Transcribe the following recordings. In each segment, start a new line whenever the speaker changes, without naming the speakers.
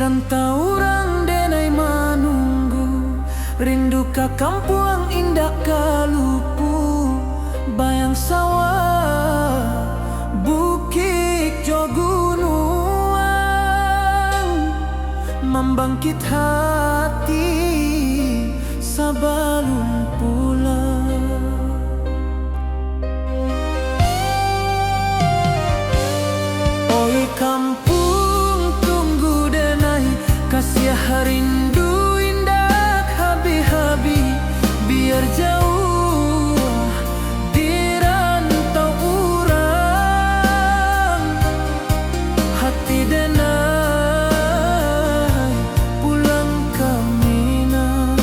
rantau orang denai manunggu, rindu ka kampung indah kalupu, bayang sawah, bukit jo gunung, membangkit hati sabalun pulang. Oi kampung tunggu denai, kasih rindu indah habi-habi, biar jauh di rantau urang, hati denai pulang ke Minang.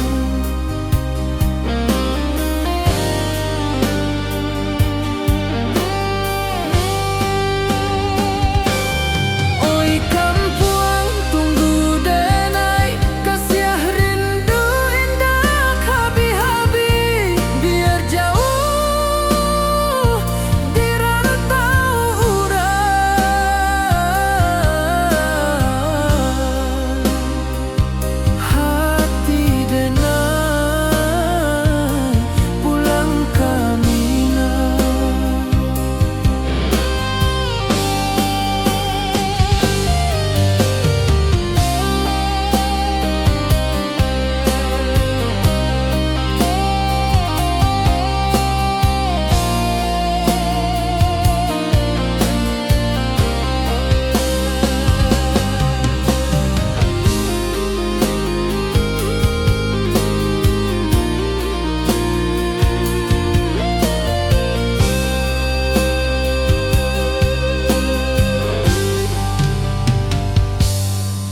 Oi kampung tunggu denai, kasih rindu indah habi-habi, biar jauh di rantau urang, hati denai pulang ke Minang.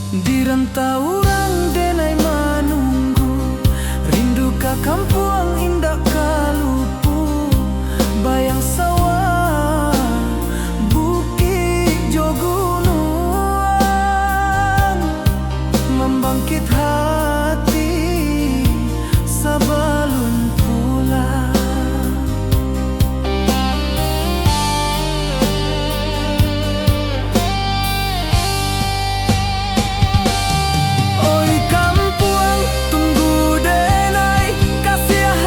Di rantau orang denai manunggu, rindu ka kampung indah kalupu, bayang sawah, bukit jo gunung, membangkit hati sabalun pulang. Oi kampung tunggu denai, kasih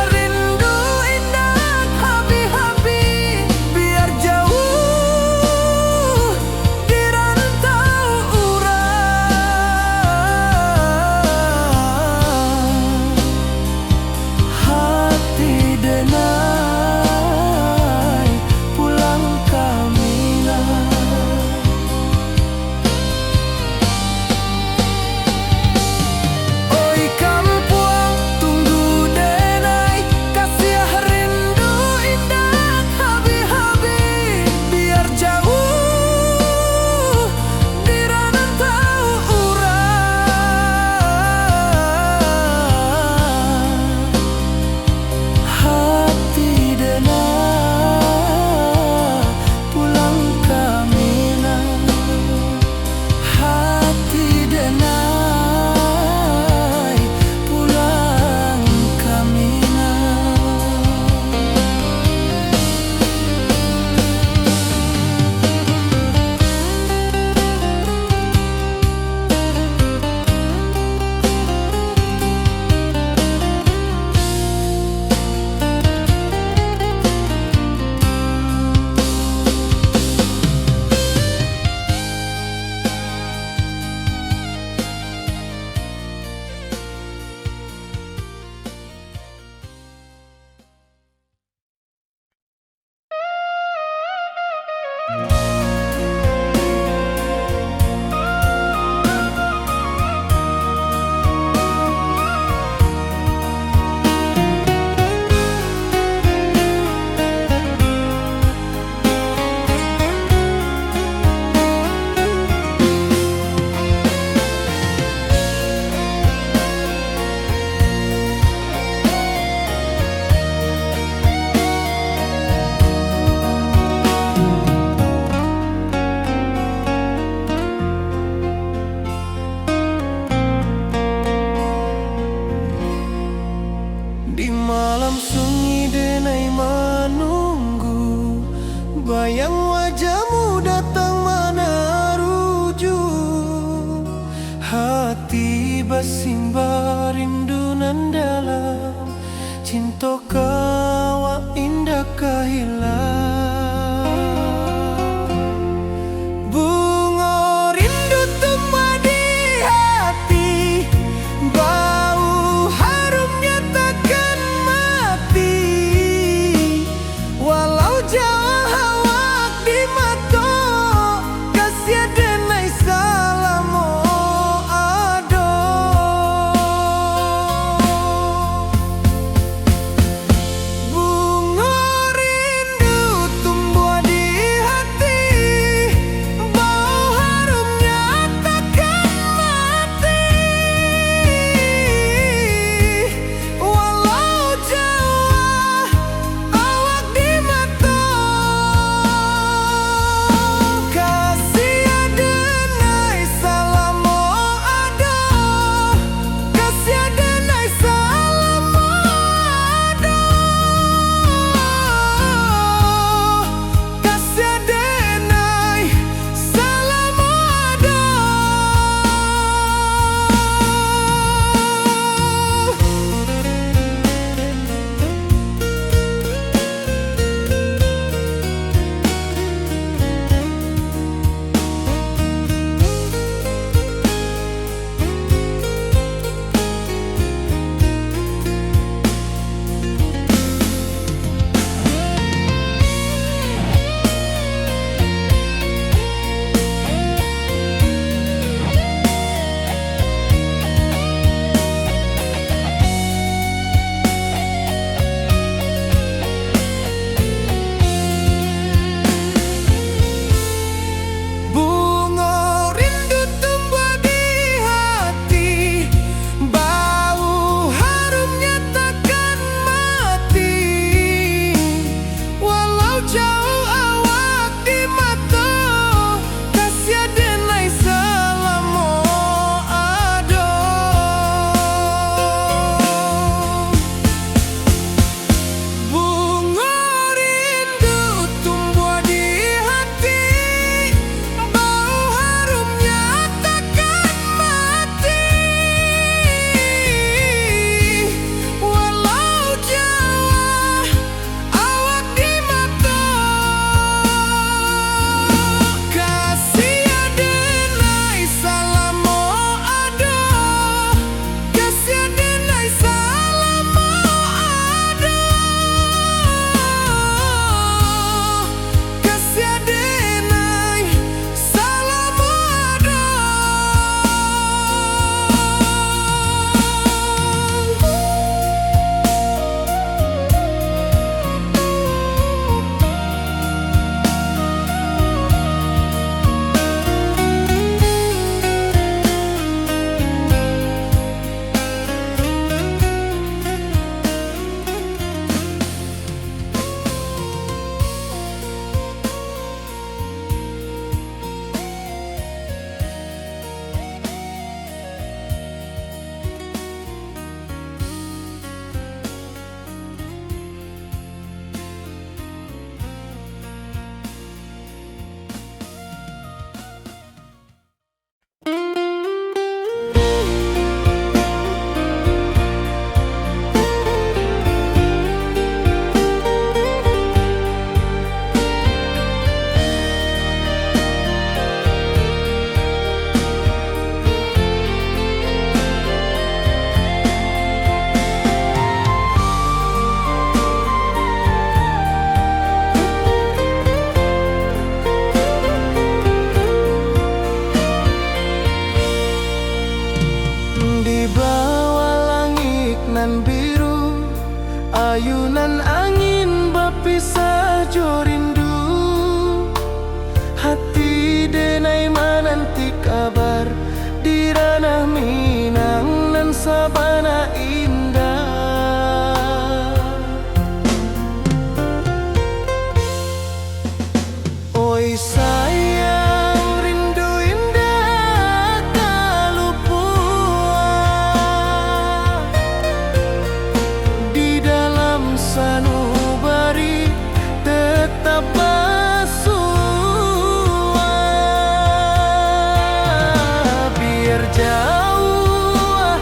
simba rindu nan dalam, cinta kawa indah kahilang. Bunga rindu tumbuh di hati, bau harumnya takkan mati. Walau jauh awak di mata, kasih denai salamo ado. Bunga rindu tumbuh di hati, bau harumnya takkan mati. Walau jauh awak di mata, kasih denai salamo ado, kasih denai salamo ado, kasih denai salamo ado. Bunga rindu tumbuh di hati, bau harumnya takkan mati. Walau jauh awak di mata, kasih denai salamo ado. Bunga rindu tumbuh di hati, bau harumnya takkan mati. Walau jauh awak di mata, kasih denai salamo ado, kasih denai salamo ado, kasih denai salamo ado. Di bawah langit nan biru, ayunan angin berpisah jo rindu. Hati denai menanti kabar di ranah Minang nan sabana indah. Oi sayang, rindu indah tak luput di dalam sanubari tetap basuh. Biar jauh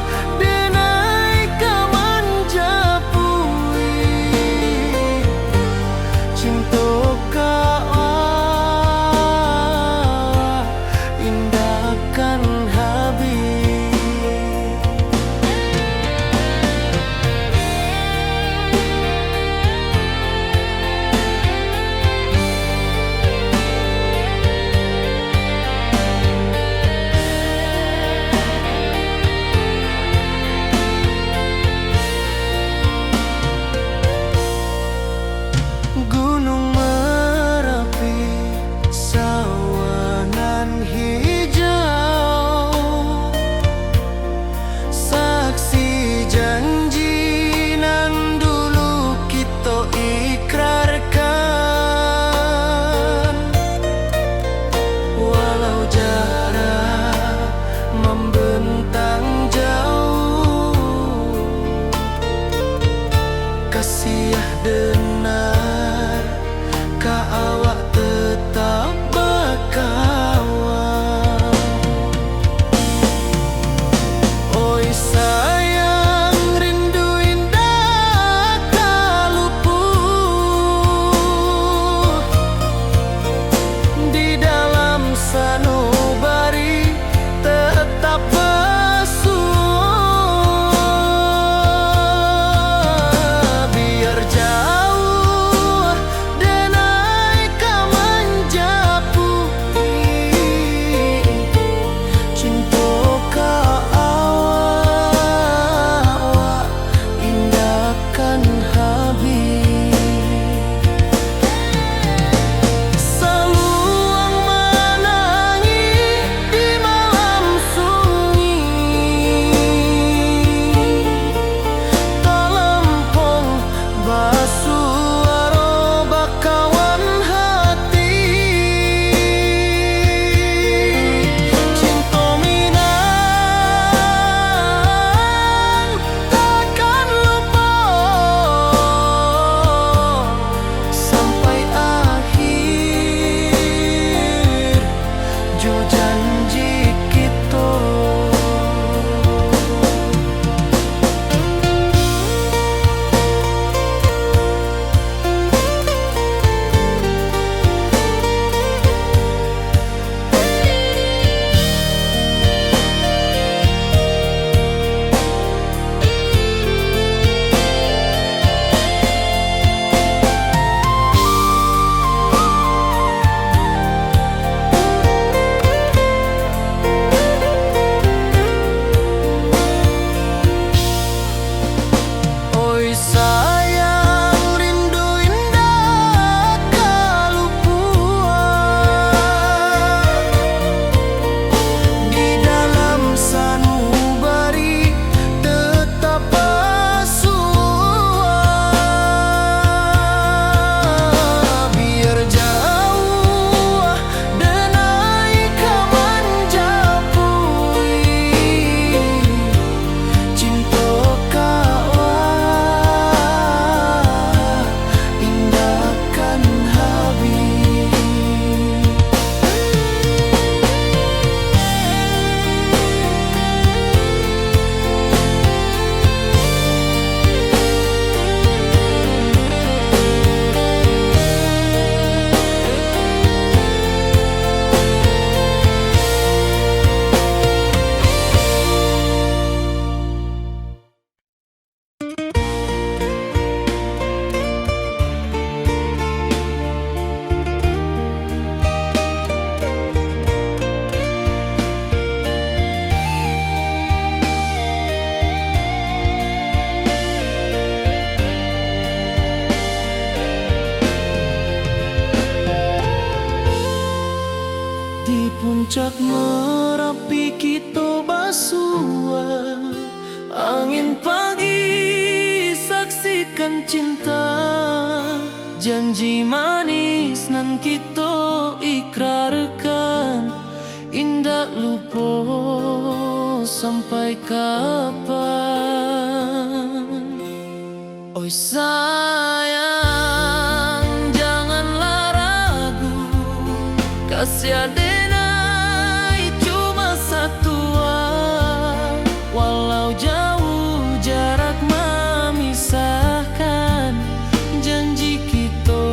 akan habis. Gunung Merapi, sawangan hijau, saksi janji nan dulu kita ikrarkan. Walau jarak membentang jauh, kasih denar ka awak tetap berkawan. Oi sayang, rindu indah tak luput di dalam sanubari tetap bersua. Biar jauh denai ka menjapui, cinta ka awak indahkan habis. Saluang menangis di malam sunyi, talempong basuaro bakawan hati. Cinta minang takkan lupa sampai akhir jo janji kita. Oi sayang, rindu indah ka luput di dalam sanubari tetap bersua. Biar jauh denai ka menjapui, cinta ka awak indahkan habis. Di puncak Merapi kita bersua, angin pagi saksikan cinta, janji manis nan kita ikrarkan, indah lupa sampai kapan. Oi sayang, janganlah ragu, kasih denai cuma satu. Walau jauh jarak memisahkan, janji kita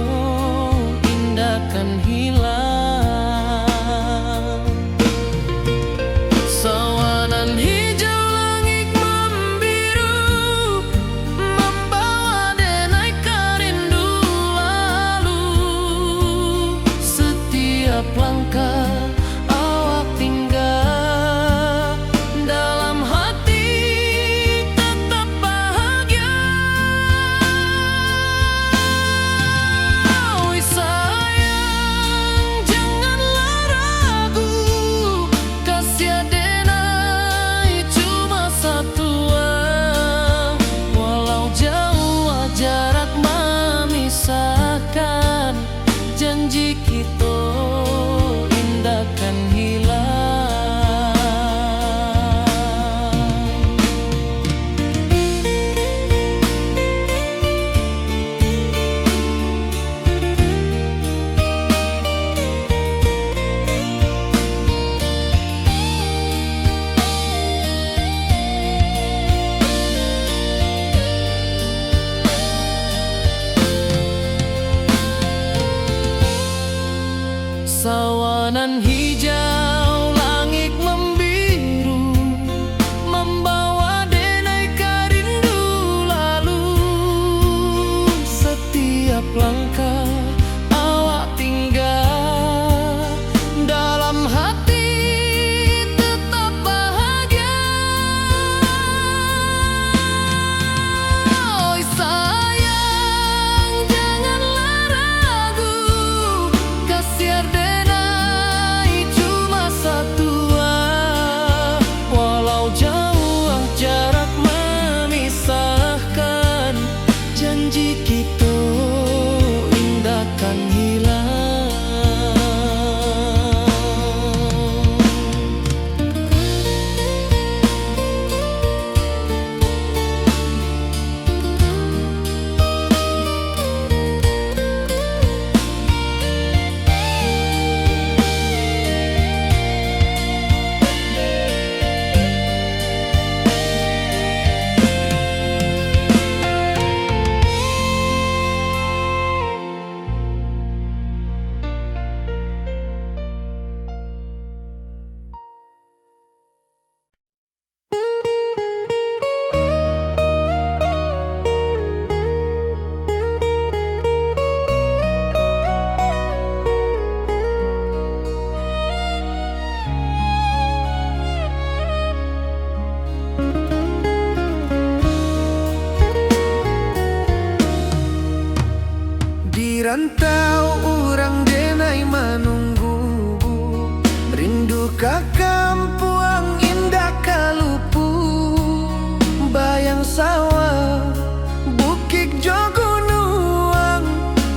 indahkan hilang. rantau orang denai menunggu, rindu ka kampung indah kalupu, bayang sawah bukit jogunuang,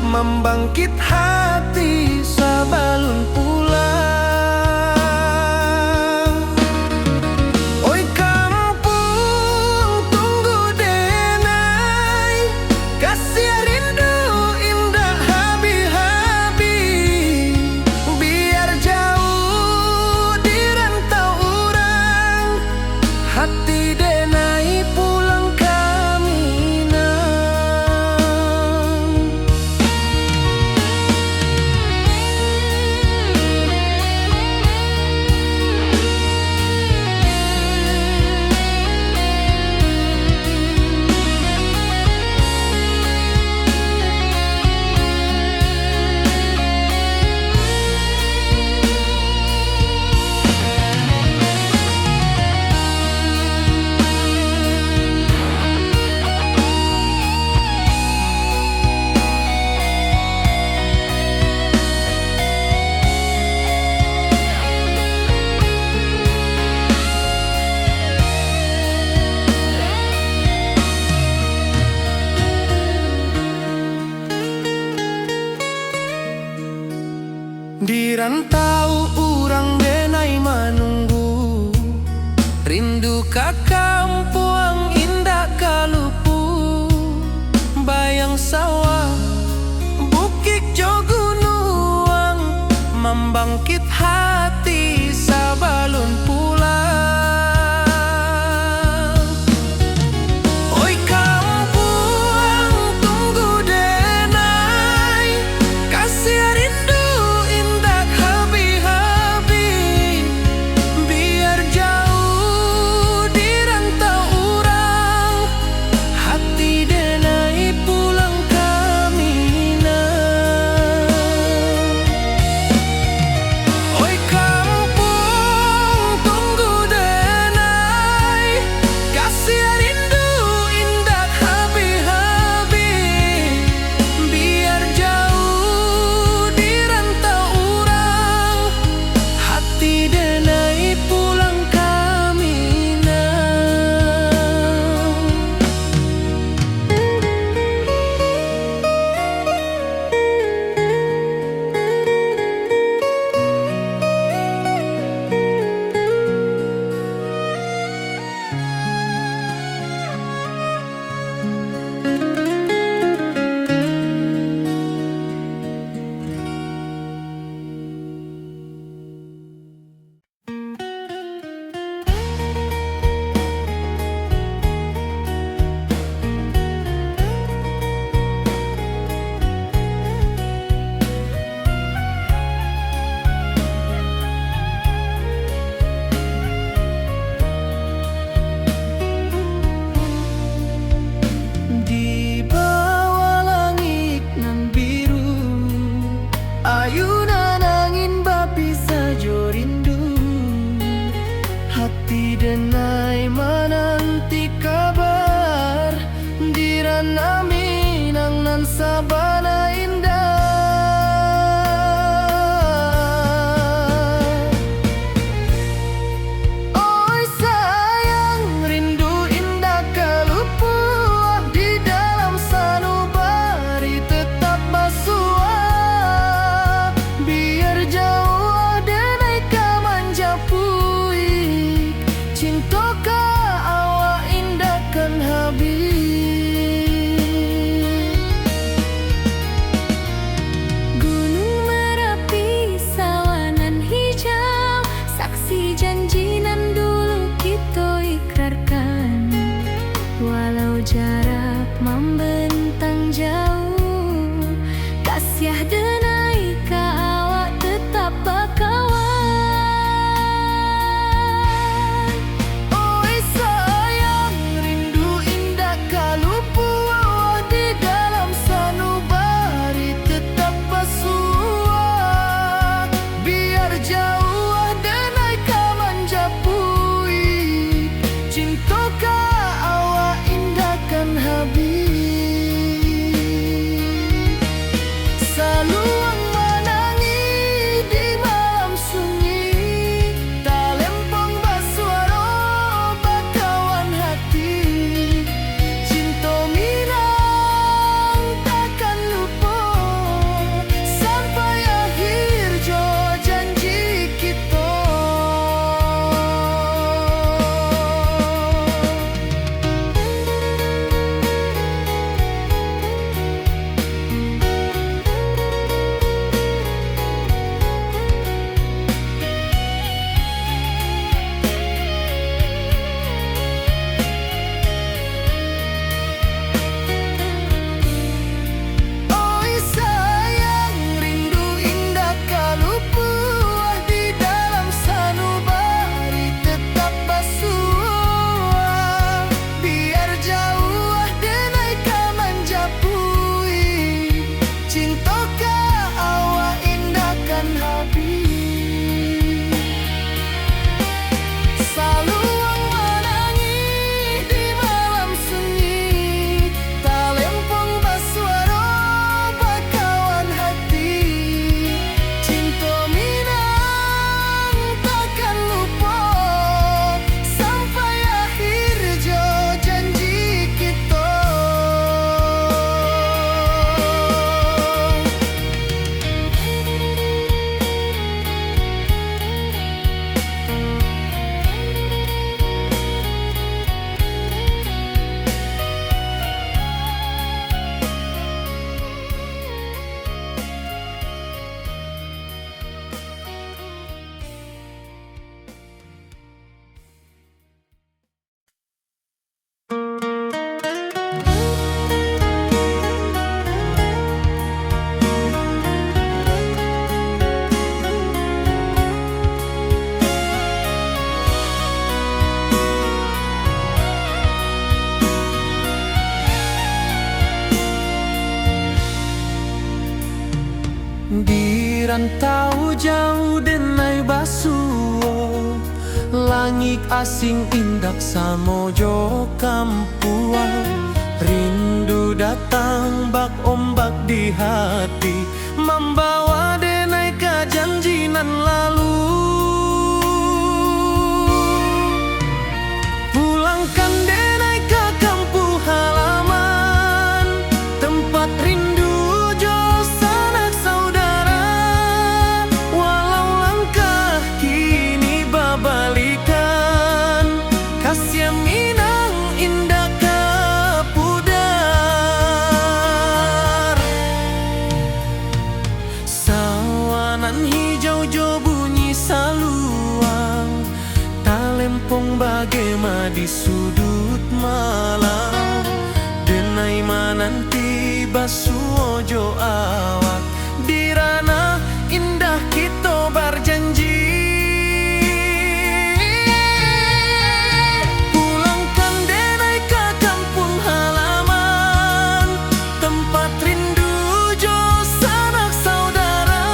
membangkit hati sabalun pulang. Oi kampung tunggu denai, kasih rindu indah habi-habi, biar jauh di rantau orang, hati denai pulang kaminang. Di rantau orang denai menunggu, rindu ka kampung indah kalupu, bayang sawah bukit jogunuang, membangkit hati sabalun pulang. Oi kampung tunggu denai, kasih rindu indah habi-habi, biar jauh di rantau orang, hati denai pulang kaminang. Oi kampung tunggu denai, kasih rindu indah habi-habi, biar jauh di rantau orang, hati denai pulang kaminang. Di bawah langit nan biru, ayunan angin bapi sajo rindu, hati denai menanti kabar, di ranah Minang nan sabana indah. Oi sayang, rindu indah kalupu, di dalam sanubari tetap basua, biar jauh denai ka manjapui, cinta ka awak indahkan habis. rantau jauh denai basuo, langit asing indak samojo kampuan. Rindu datang bak ombak di hati, membawa denai ke janjinan lalu. Pulangkan denai ke kampung halaman, tempat rindu jo sanak saudara. Walau langkah kini babalikan, kasih minang indah ke pudar. Sawanan hijau jo bunyi saluang, talempong bagema di sudut malam. Denai mananti basuo jo awak, di ranah indah kita berjanji. Pulangkan denai ke kampung halaman, tempat rindu jo sanak saudara.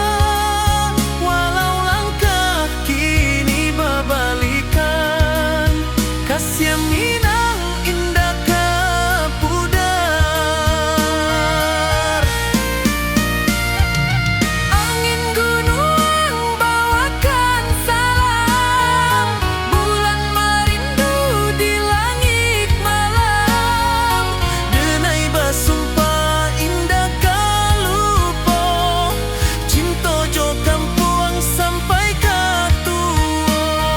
Walau langkah kini babalikan, kasih minang indah ke pudar. Angin gunung bawakan salam, bulan merindu di langit malam. Denai basumpah indah kalupo, cinta jo kampuang sampai ke tua.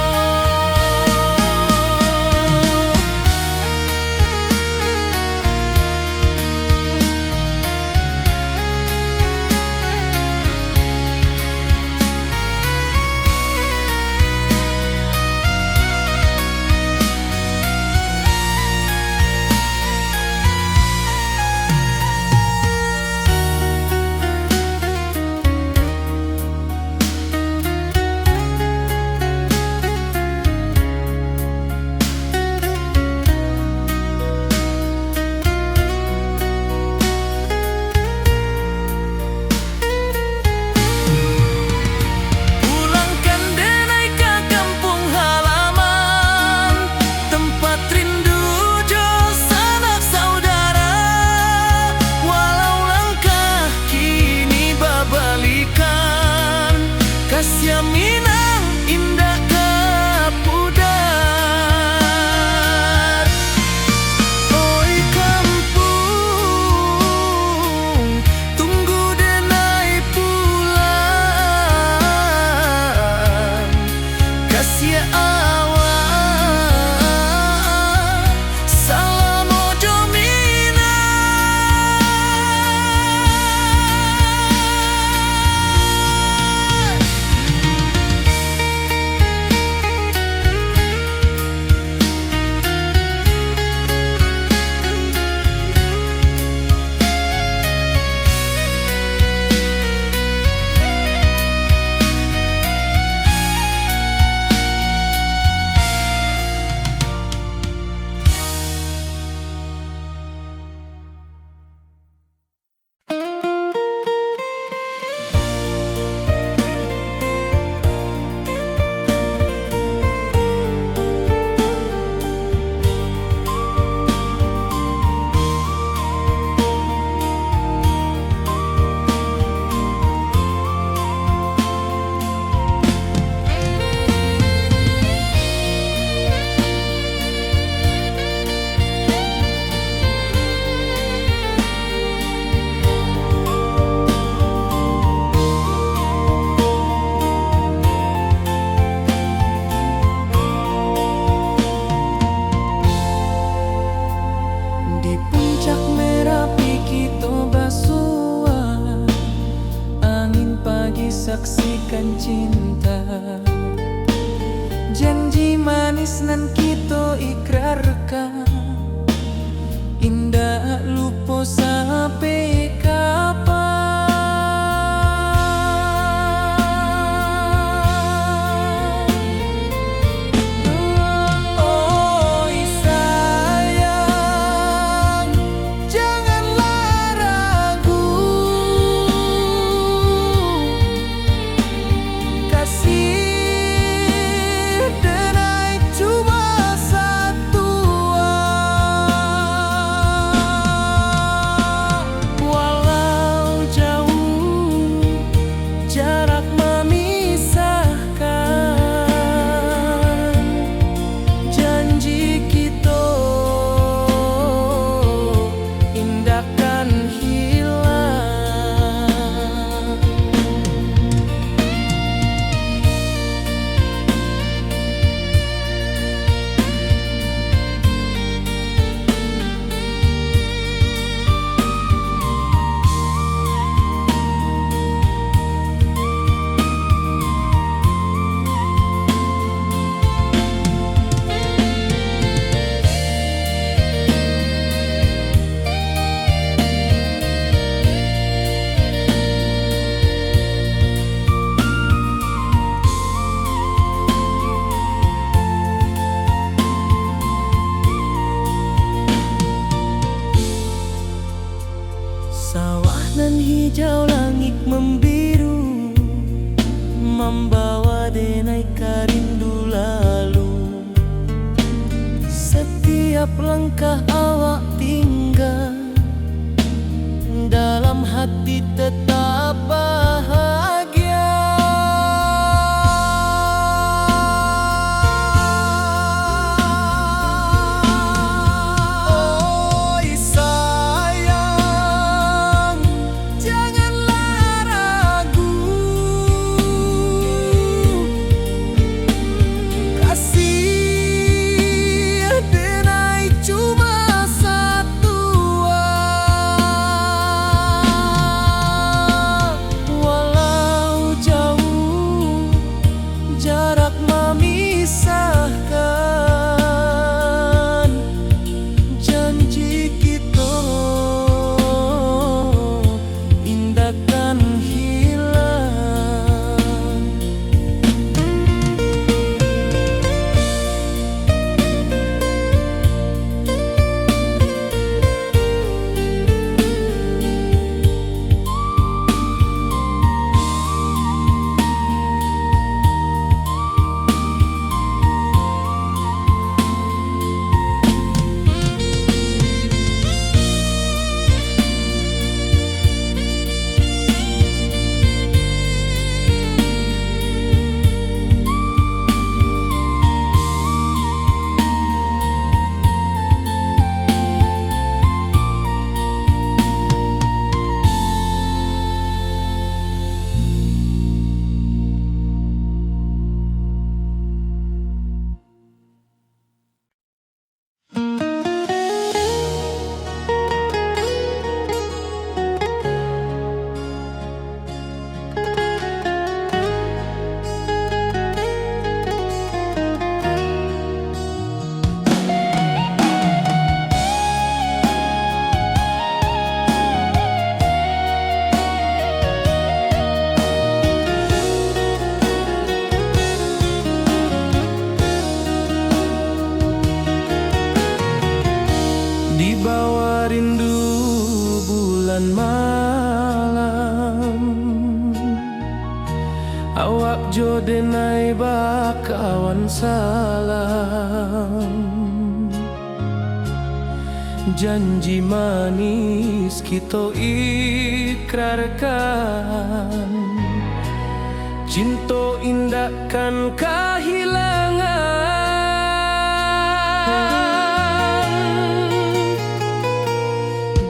Pulangkan denai ke kampung halaman, tempat rindu jo sanak saudara. Walau langkah kini babalikan, kasih minang indah ke pudar. Oi kampung, tunggu denai pulang. Kasih awak salam ojo minang. Di puncak Merapi kita basua, angin pagi saksikan cinta. Janji manis nan kita ikrarkan, indah lupa sampai kapan. Oi sayang, janganlah ragu. hijau langit membiru, membawa denai rindu lalu. Setiap langkah awak tinggal, dalam hati tetap bahagia. Oi sayang, janganlah ragu, kasih denai cuma satu. Walau jauh jarak memisahkan, janji kita indahkan hilang. Di bawah rindu bulan malam, awak jo denai bakawan salam. Janji manis kita ikrarkan, cinta indahkan kehilangan.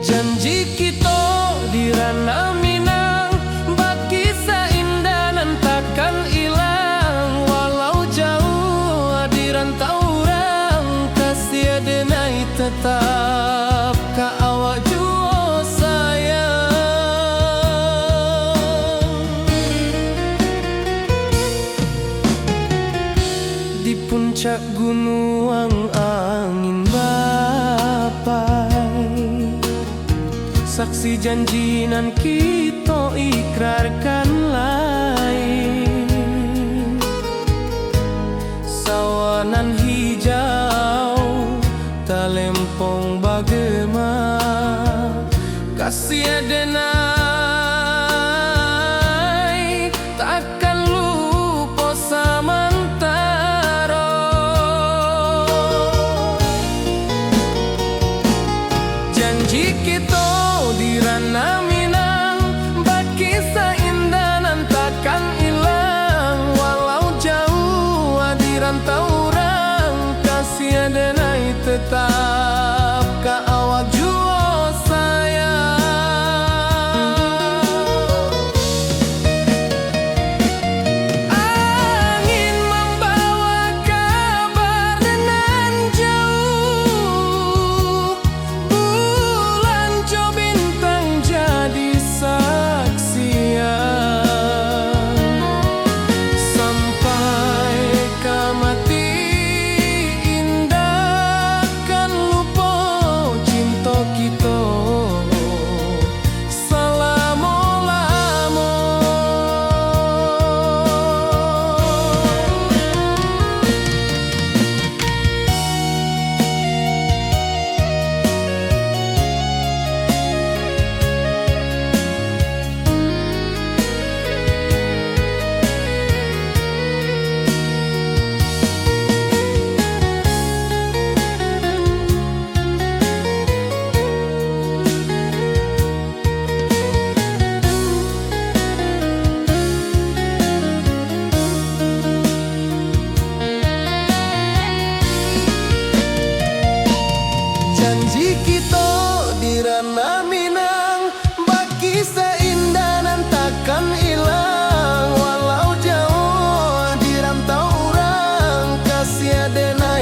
Janji kita di ranah Minang, bakisah indah nan takkan hilang. Walau jauh di rantau orang, kasih denai tetap ka awak jua sayang. Di puncak gunung angin bapai, saksi janji nan kita ikrarkan lain. Sawanan hijau talempong bagema, kasih denai takkan lupa samantara. Janji kita di ranah Minang, bakisah indah nan takkan hilang. Walau jauh di rantau orang, kasih denai tetap ka awak jua sayang. Angin membawa kabar nan jauh, bulan jo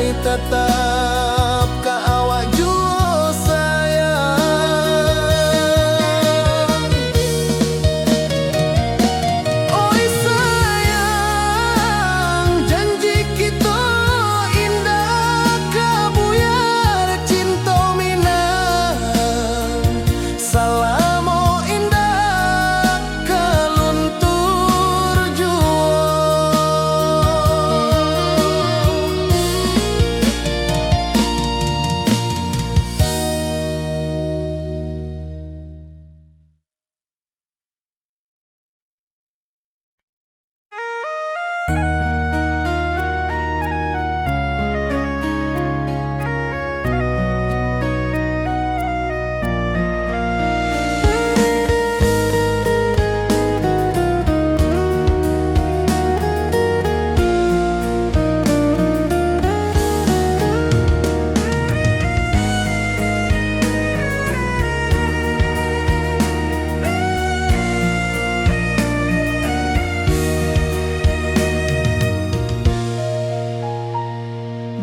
denai tetap ka awak jua sayang. Oi sayang, janji kita indah kabuyar cinta minang. Salamo indah kaluntur jua.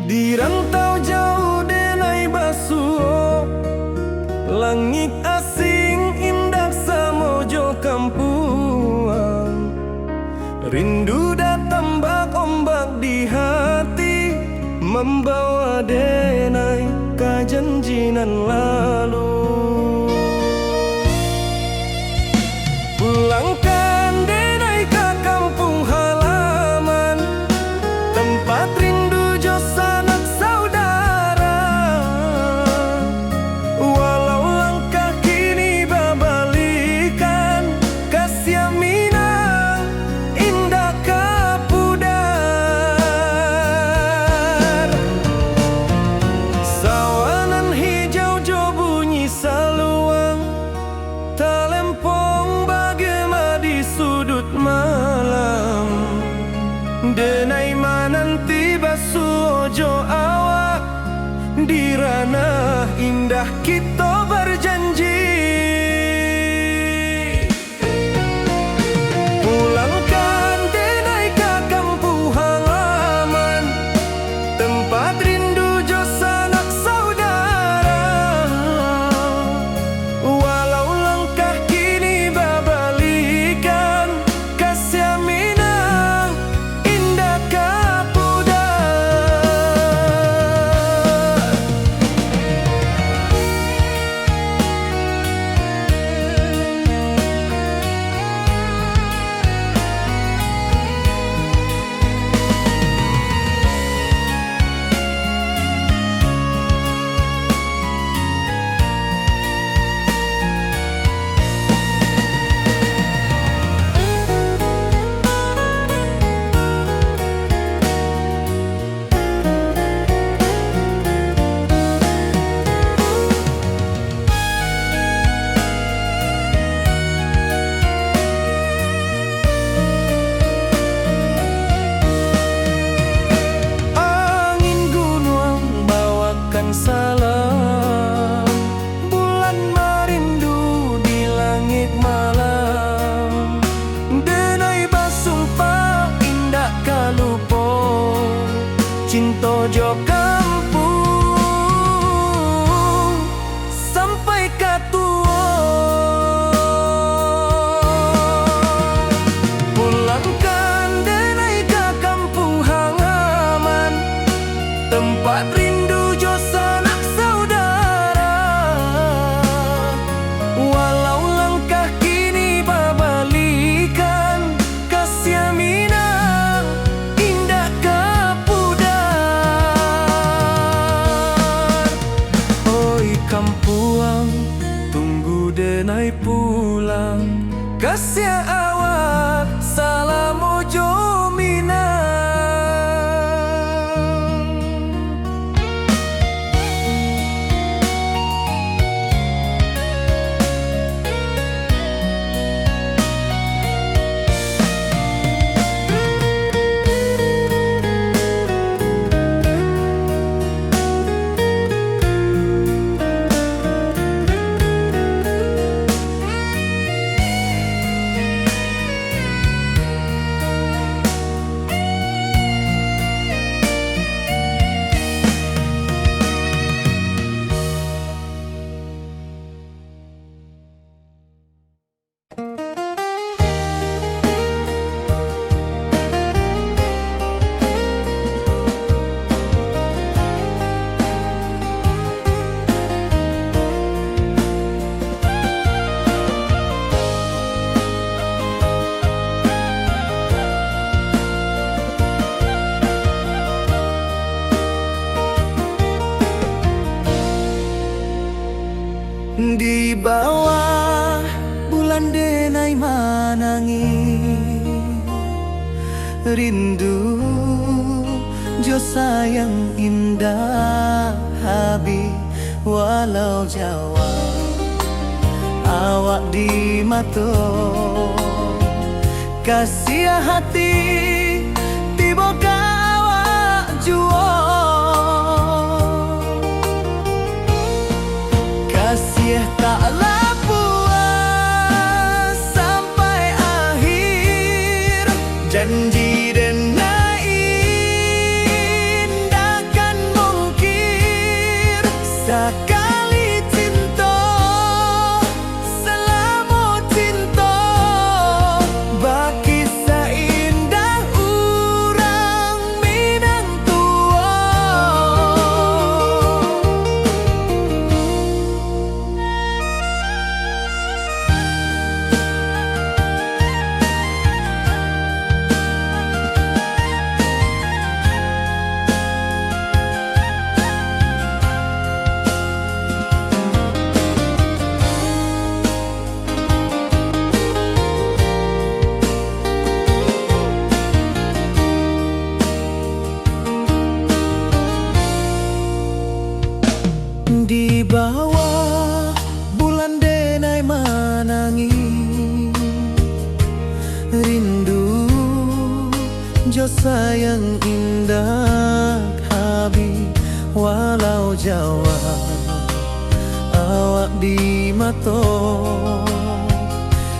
Di rantau jauh denai basuh, langit asing indah samojo kampuang. Rindu datang bak ombak di hati, membawa denai ke janjinan lalu. Pulangkan denai ke kampung halaman, tempat rindu jo sanak saudara. Walau langkah kini babalikan, kasih minang indah kapudar. Sawanan hijau jo bunyi saluang, talempong bagema di sudut malam. Denai mananti basuh ojo awak, di ranah indah kita berjanji. Pulangkan denai ke kampung halaman, tempat rindu jo sanak saudara. Walau langkah kini babalikan, kasih minang indah kapudar. Angin gunung bawakan salam, bulan merindu di langit malam. Denai basumpah indah kalupo, cinta jo kampung sampai katua. Pulangkan denai ke kampung halaman, tempat rindu jo sanak saudara. Walau langkah kini babalikan, kasih minang indah kapudar. Oi kampuang, tunggu denai pulang, kasih awak salam ojo minang. rindu jo sayang indah habi walau Jawa awak di mato kasih hati tiba awak juo kasih tak puas sampai akhir janji dan indahkan mungkir sekali cinta selama cinta baki seindah urang Minang tua. Di bawah bulan denai menangi rindu jo sayang indah habi walau Jawa awak di mato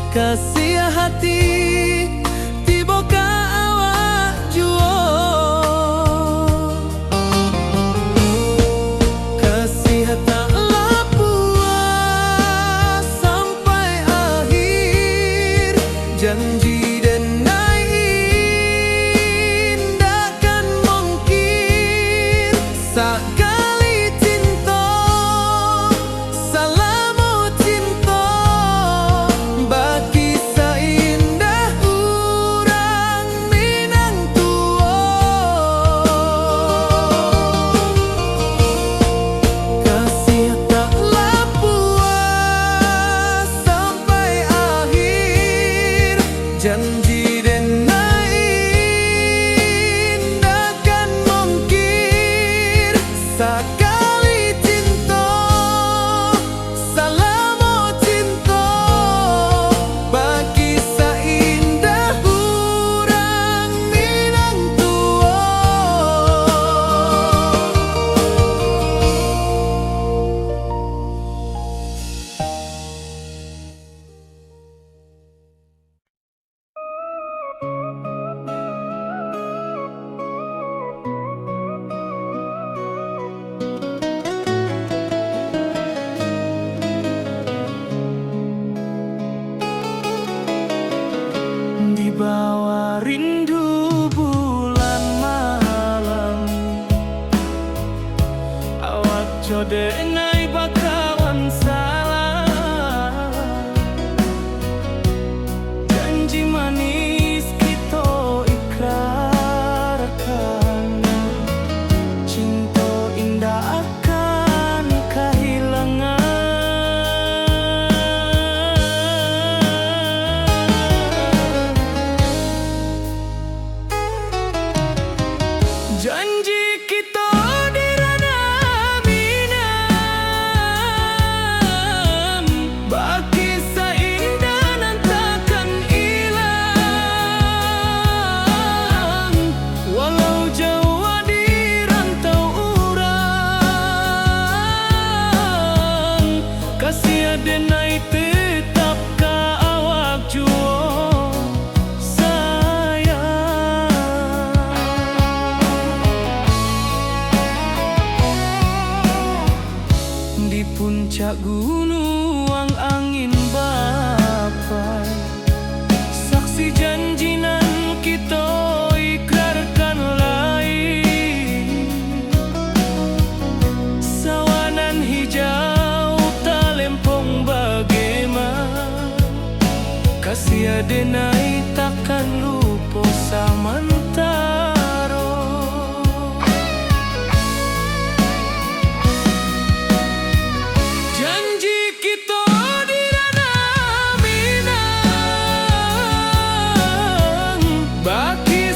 kasih hati tiba ka awak juo taklah puas sampai akhir janji dan indahkan mungkir sekali cinta selama cinta baki seindah urang Minang tua kasih taklah puas sampai akhir janji dan indahkan mungkir sekali cinta selama cinta baki seindah urang Minang tua. Di bawah rindu bulan malam awak jodenai bakawan salah janji manis kita ikrarkan cinta indah akan kehilangan janji kita di ranah Minang baki seindah nan takkan hilang walau Jawa di rantau urang kasih denai tetap ka awak juo di puncak gunung angin bapai saksi janji nan kita ikrarkan lain sawanan hijau talempong bagaimana kasih denai takkan lupa samantara janji kita di ranah Minang baki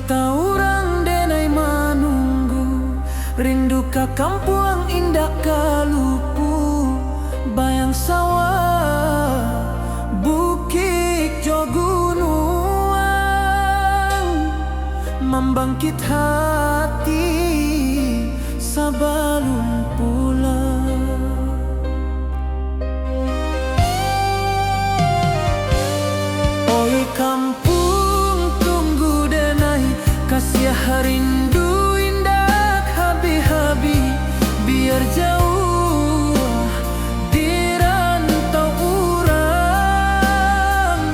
Dirantau denai manunggu, rindu ka kampung indah kalupu, bayang sawah, bukit jo gunung, membangkit hati sabalun pulang. Oi kampung tunggu denai, kasih rindu indah habi-habi, biar jauh dirantau urang,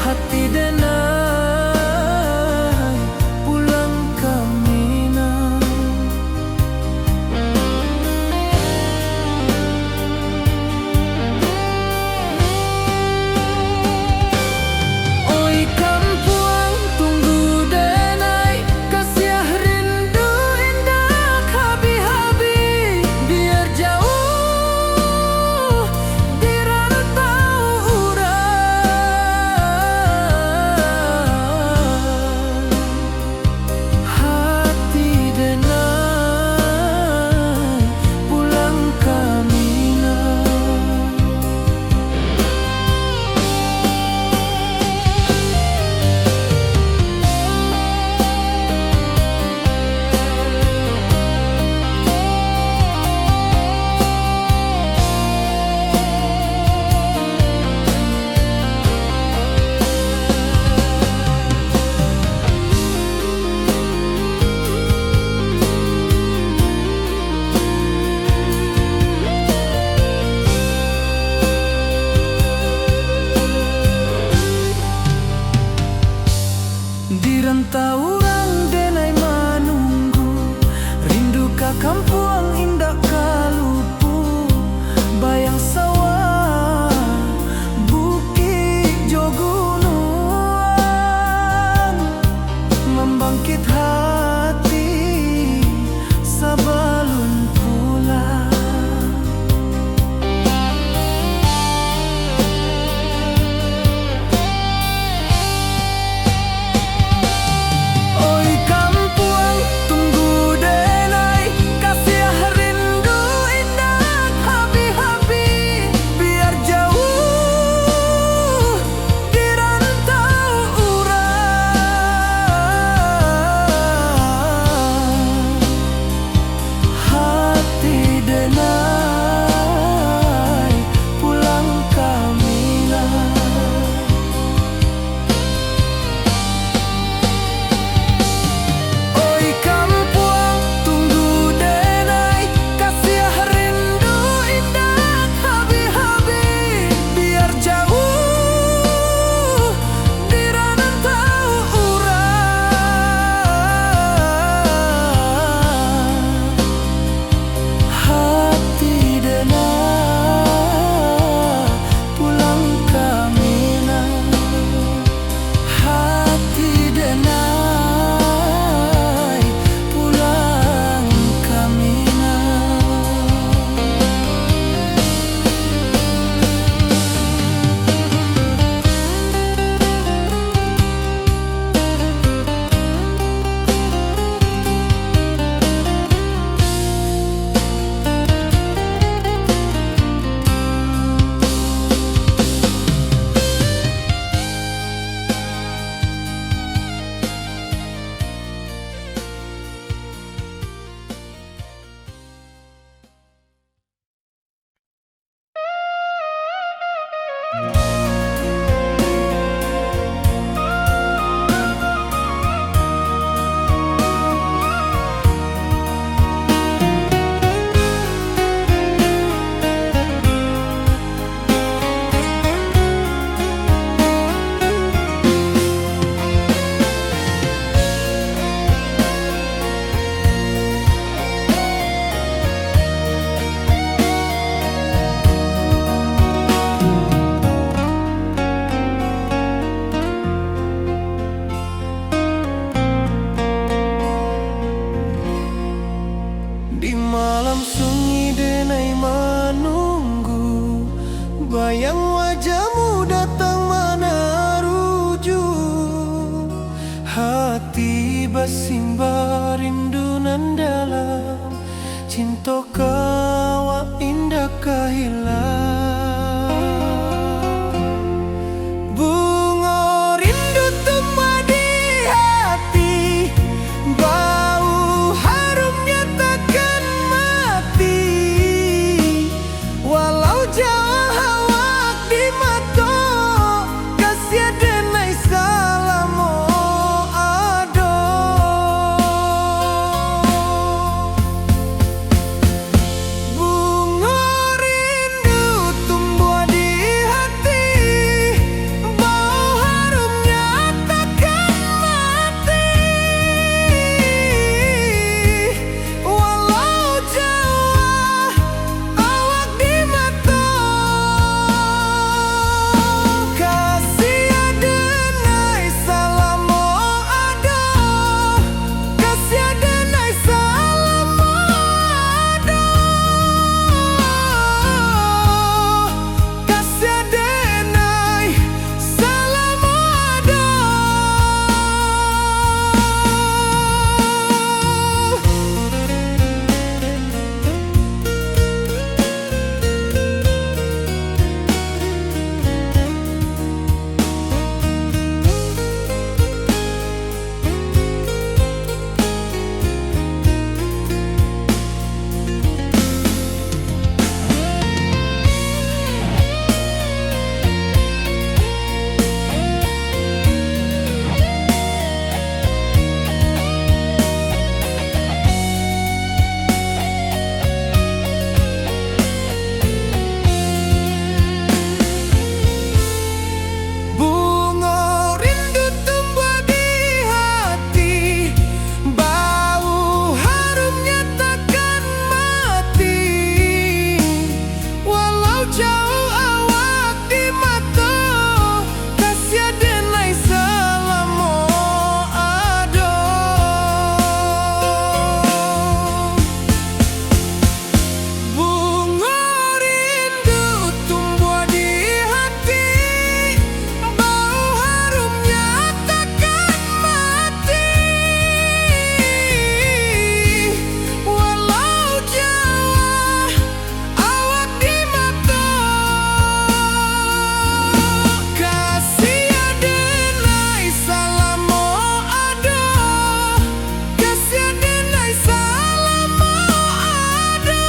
hati denai pulang ke Minang. Oi kampung tunggu denai, kasih rindu indah habi-habi, biar jauh dirantau urang, hati denai pulang ke Minang. Dirantau urang denai manunggu, rindu ka kampung indah kalupu, bayang sawah, bukit jo gunung, membangkit hati sabalun pulang. Oi kampung tunggu denai, kasih rindu indah habi-habi, biar jauh dirantau urang, hati denai pulang ke Minang. Oi kampung tunggu denai, kasih rindu indah habi-habi, biar jauh dirantau urang, hati denai pulang ke Minang, hati denai pulang ke Minang. Di malam sunyi denai menunggu, bayang wajahmu datang meneruju hati. kasimba rindu nan dalam, cinta kawa indah kahilang. Bunga rindu tumbuh di hati, bau harumnya takkan mati. Walau jauh awak di mata, kasih denai salamo ado. Bunga rindu tumbuh di hati, bau harumnya takkan mati. Walau jauh awak di mata, kasih denai salamo ado, kasih denai salamo ado, kasih denai salamo ado. Bunga rindu tumbuh di hati, bau harumnya takkan mati. Walau jauh awak di mata, kasih denai salamo ado. Bunga rindu tumbuh di hati, bau harumnya takkan mati. Walau jauh awak di mata, kasih denai salamo ado, kasih denai salamo ado,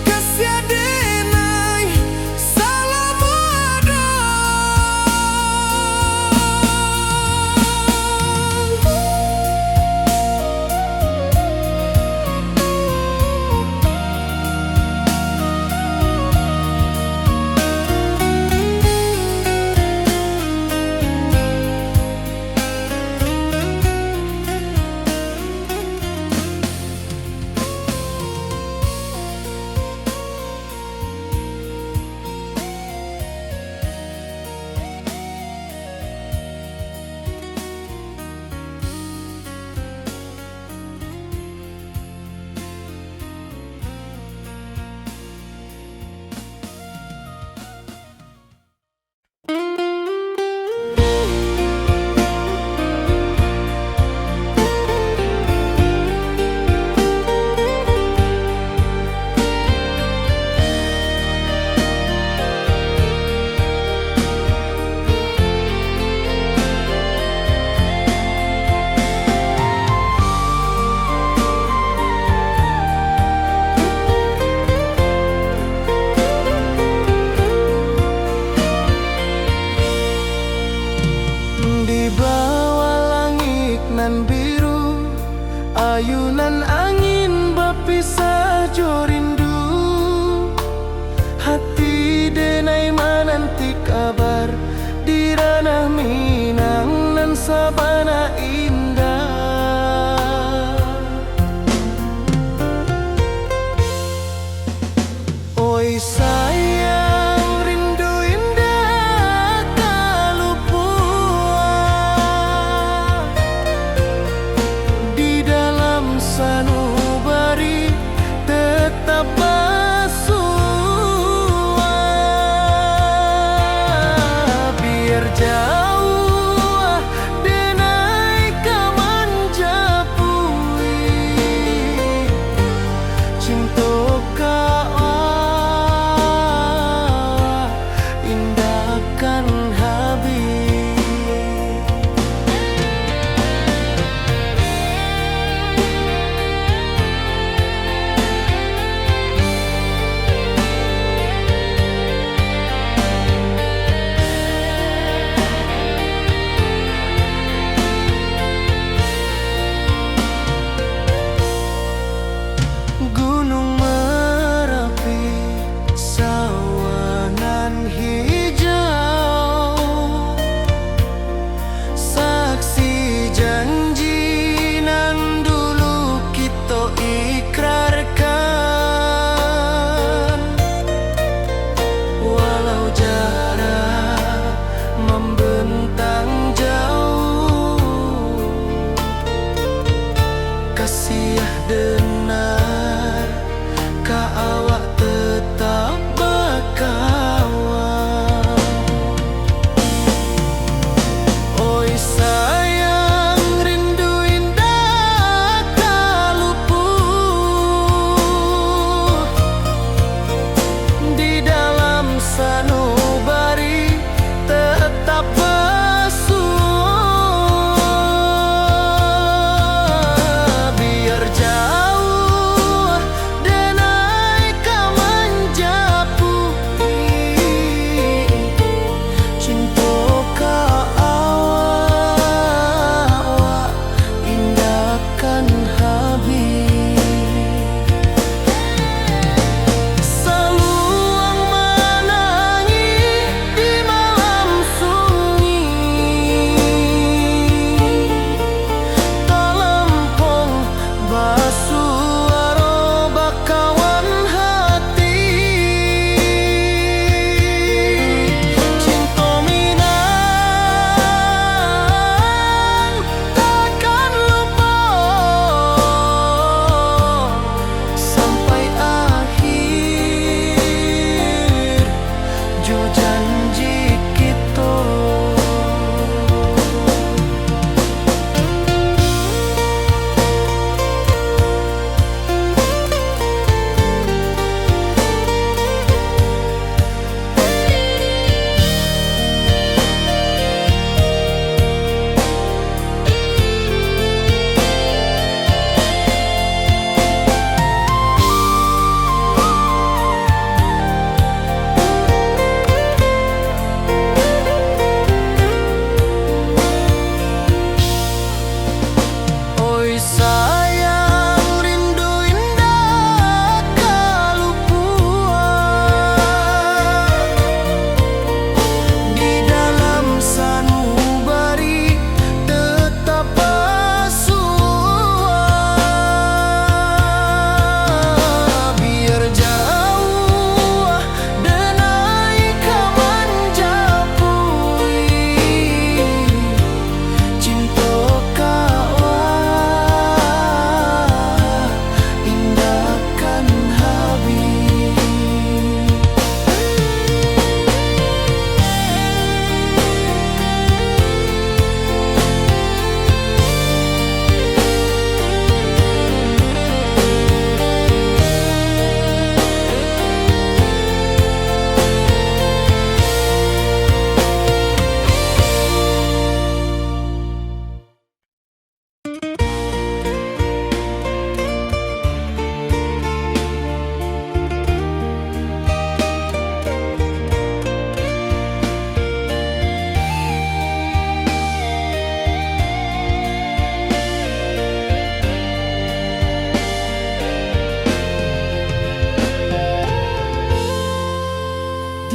kasih denai salamo ado. Di bawah langit nan biru, ayunan angin berpisah jo rindu. Hati denai menanti kabar di ranah Minang nan sabana indah. Oi sayang, rindu indah kalupua di dalam sanubari tetap bersua. Biar jauh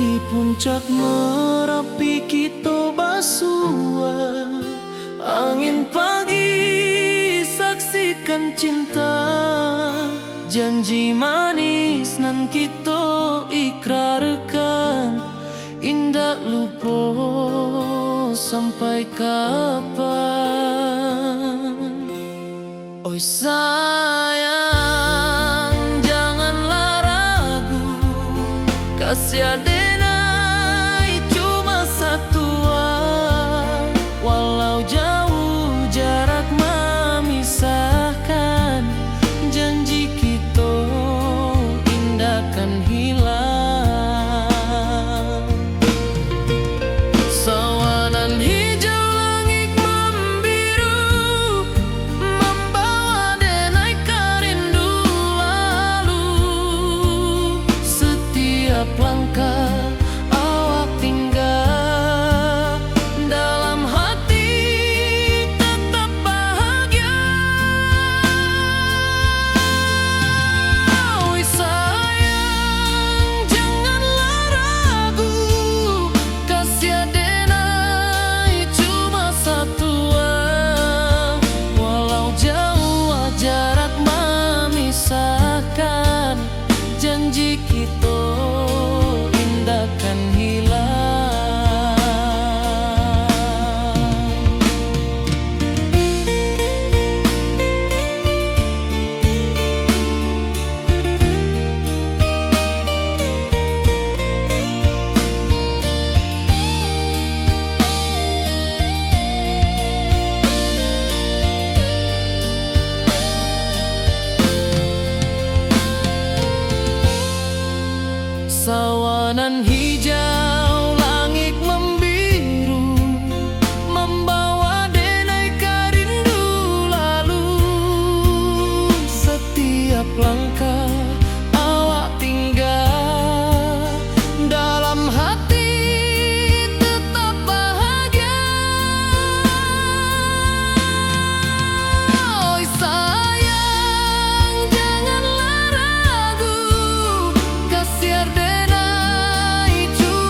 Di puncak Merapi kita basua, angin pagi saksikan cinta, janji manis nan kita ikrarkan, indah lupa sampai kapan. Oi sayang, janganlah ragu, kasih adenai cuma satu, walau jauh jarak memisahkan, janji kita indah kan hilang. Sawanan hijau langit membiru, membawa denai karindu lalu. Setiap langkah awak tinggal, dalam hati tetap bahagia. Oi sayang, janganlah ragu, kasih adenai cuma satu, walau jauh jarak memisahkan, janji kita indah kan hilang. Sawanan hijau langit membiru, membawa denai karindu lalu. Setiap langkah awak tinggal, dalam hati tetap bahagia. Oi sayang, janganlah ragu, kasih adenai cuma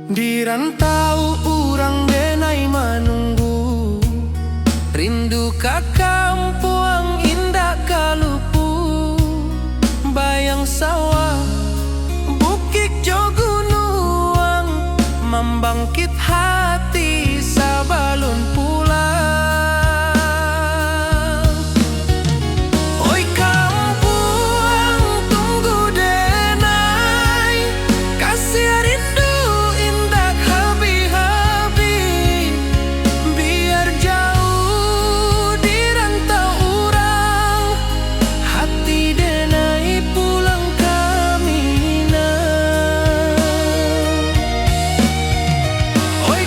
Di rantau urang denai manunggu, rindu ka kampung indah kalupu. Bayang sawah, bukit jo gunung, membangkit hati sabalun pulang. Oi kampung tunggu denai, kasih rindu indah habi-habi. Biar jauh di rantau urang, hati denai pulang ke Minang. Oi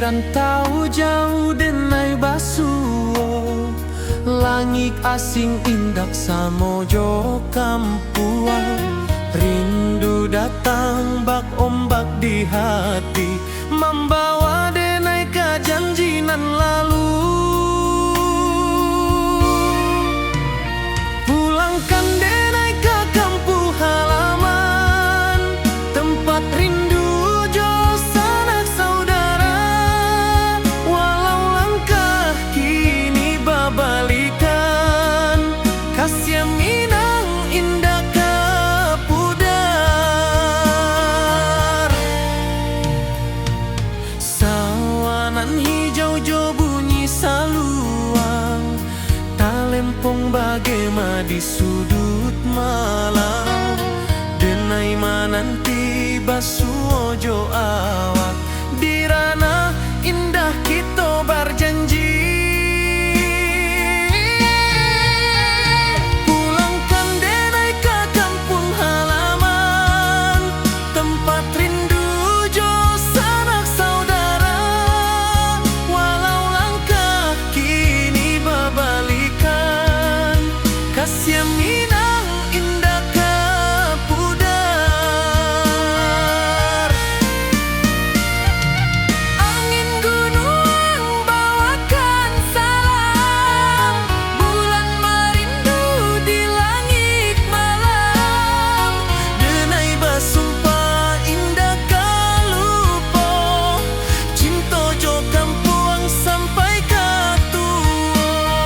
rantau jauh denai basuo, langit asing indak samojo kampuan. Rindu datang bak ombak di hati, membawa denai ke janjinan lalu. Pulangkan denai ke kampung halaman, tempat rindu jo sanak saudara. Walau langkah kini babalikan, kasih minang indah ke pudar. Sawanan hijau jo bunyi saluang, talempong bagema di sudut malam. Denai mananti basuo jo awak, di ranah indah kita berjanji. Pulangkan denai ke kampung halaman, tempat rindu jo sanak saudara. Walau langkah kini babalikan, kasih minang indah ke pudar. Angin gunung bawakan salam, bulan merindu di langit malam. Denai basumpah indah kalupo, cinta jo kampuang sampai ke tua.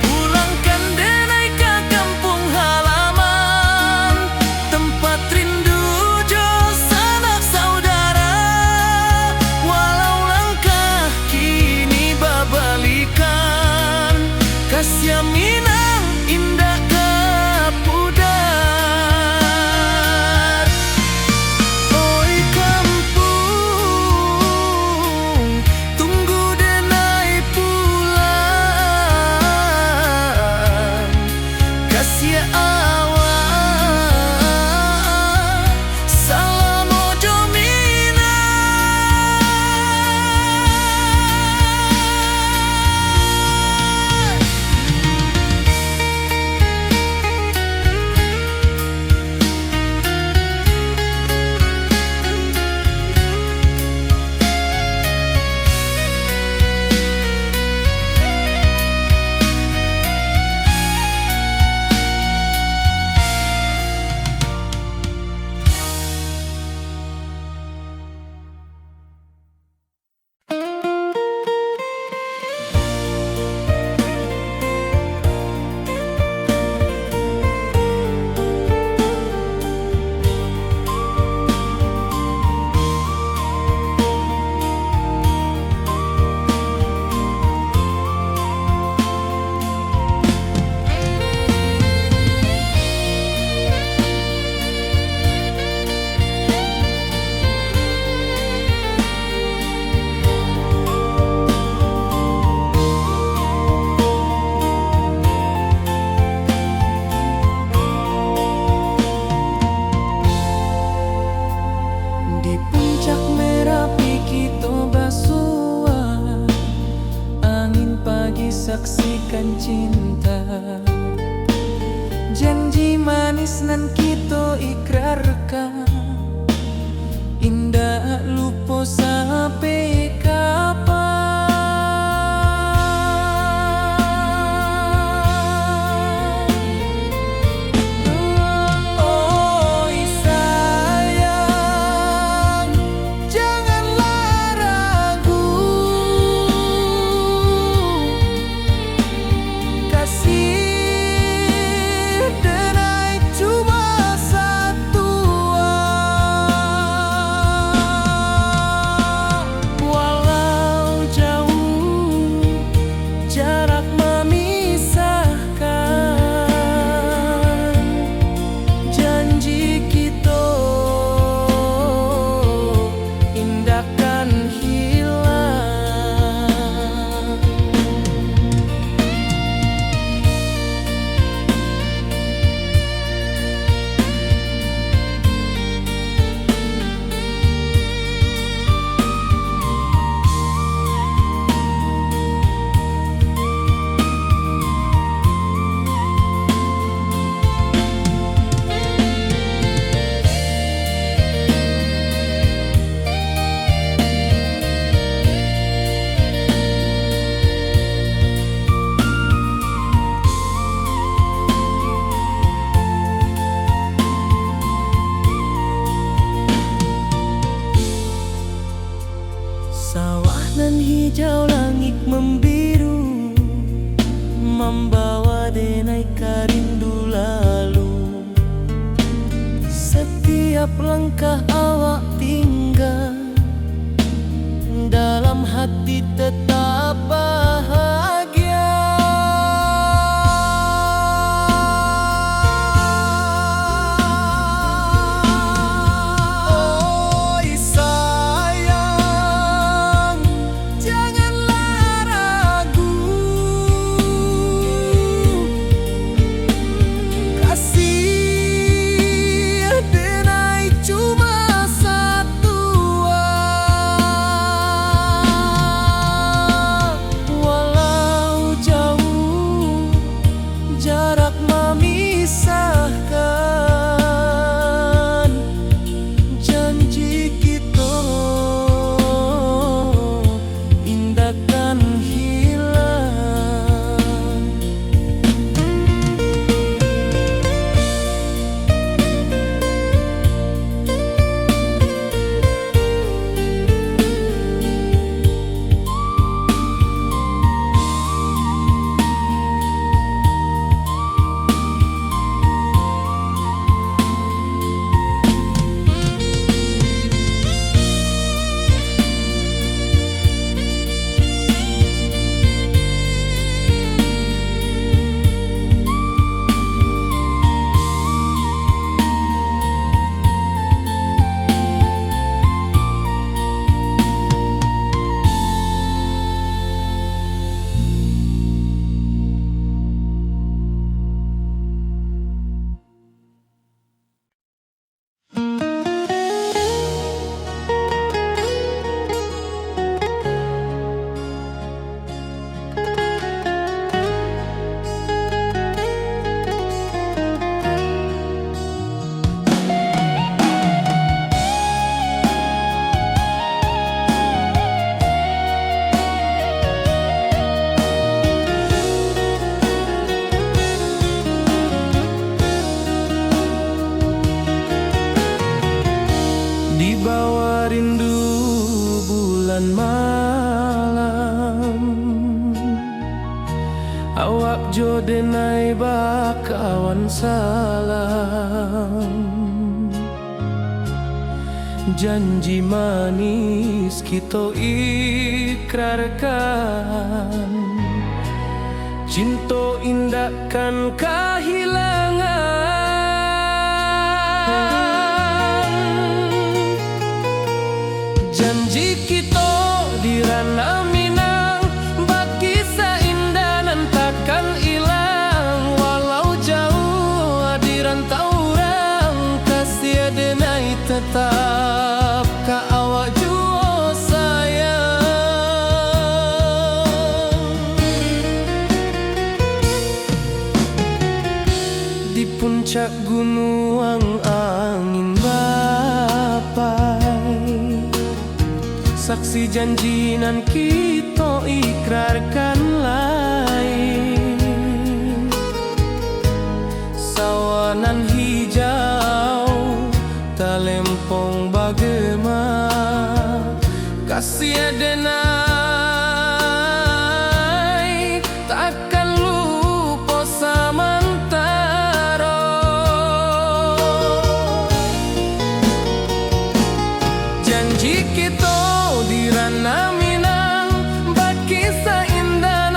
Pulangkan denai ke kampung halaman, tempat rindu jo sanak saudara. Walau langkah kini babalikan, kasih minang indah ke pudar. Oi kampung, tunggu denai pulang. Kasih awak salam ojo minang. Di puncak Merapi kita basua, angin pagi saksikan cinta. Janji manis nan kita ikrarkan, indah lupa sampai kapan. Oi sayang, janganlah ragu. membawa denai karindu lalu. Setiap langkah awak tinggal, dalam hati tetap bahagia. Oi sayang, janganlah ragu, kasih denai cuma satu. Walau jauh jarak memisahkan, janji kita indahkan hilang. Di bawah rindu bulan malam, awak jo denai bakawan salam. Janji manis kita ikrarkan, cinta indahkan kehilangan. Janji kita di ranah Minang, bakisah indah nan takkan hilang. Walau jauh di rantau orang, kasih denai tetap ka awak jua sayang. Di puncak gunung angin bapai, saksi janji nan kita ikrarkan lain. Sawanan hijau talempong bagema, kasih denai takkan lupa samantara. Janji kita di ranah Minang, bakisah indah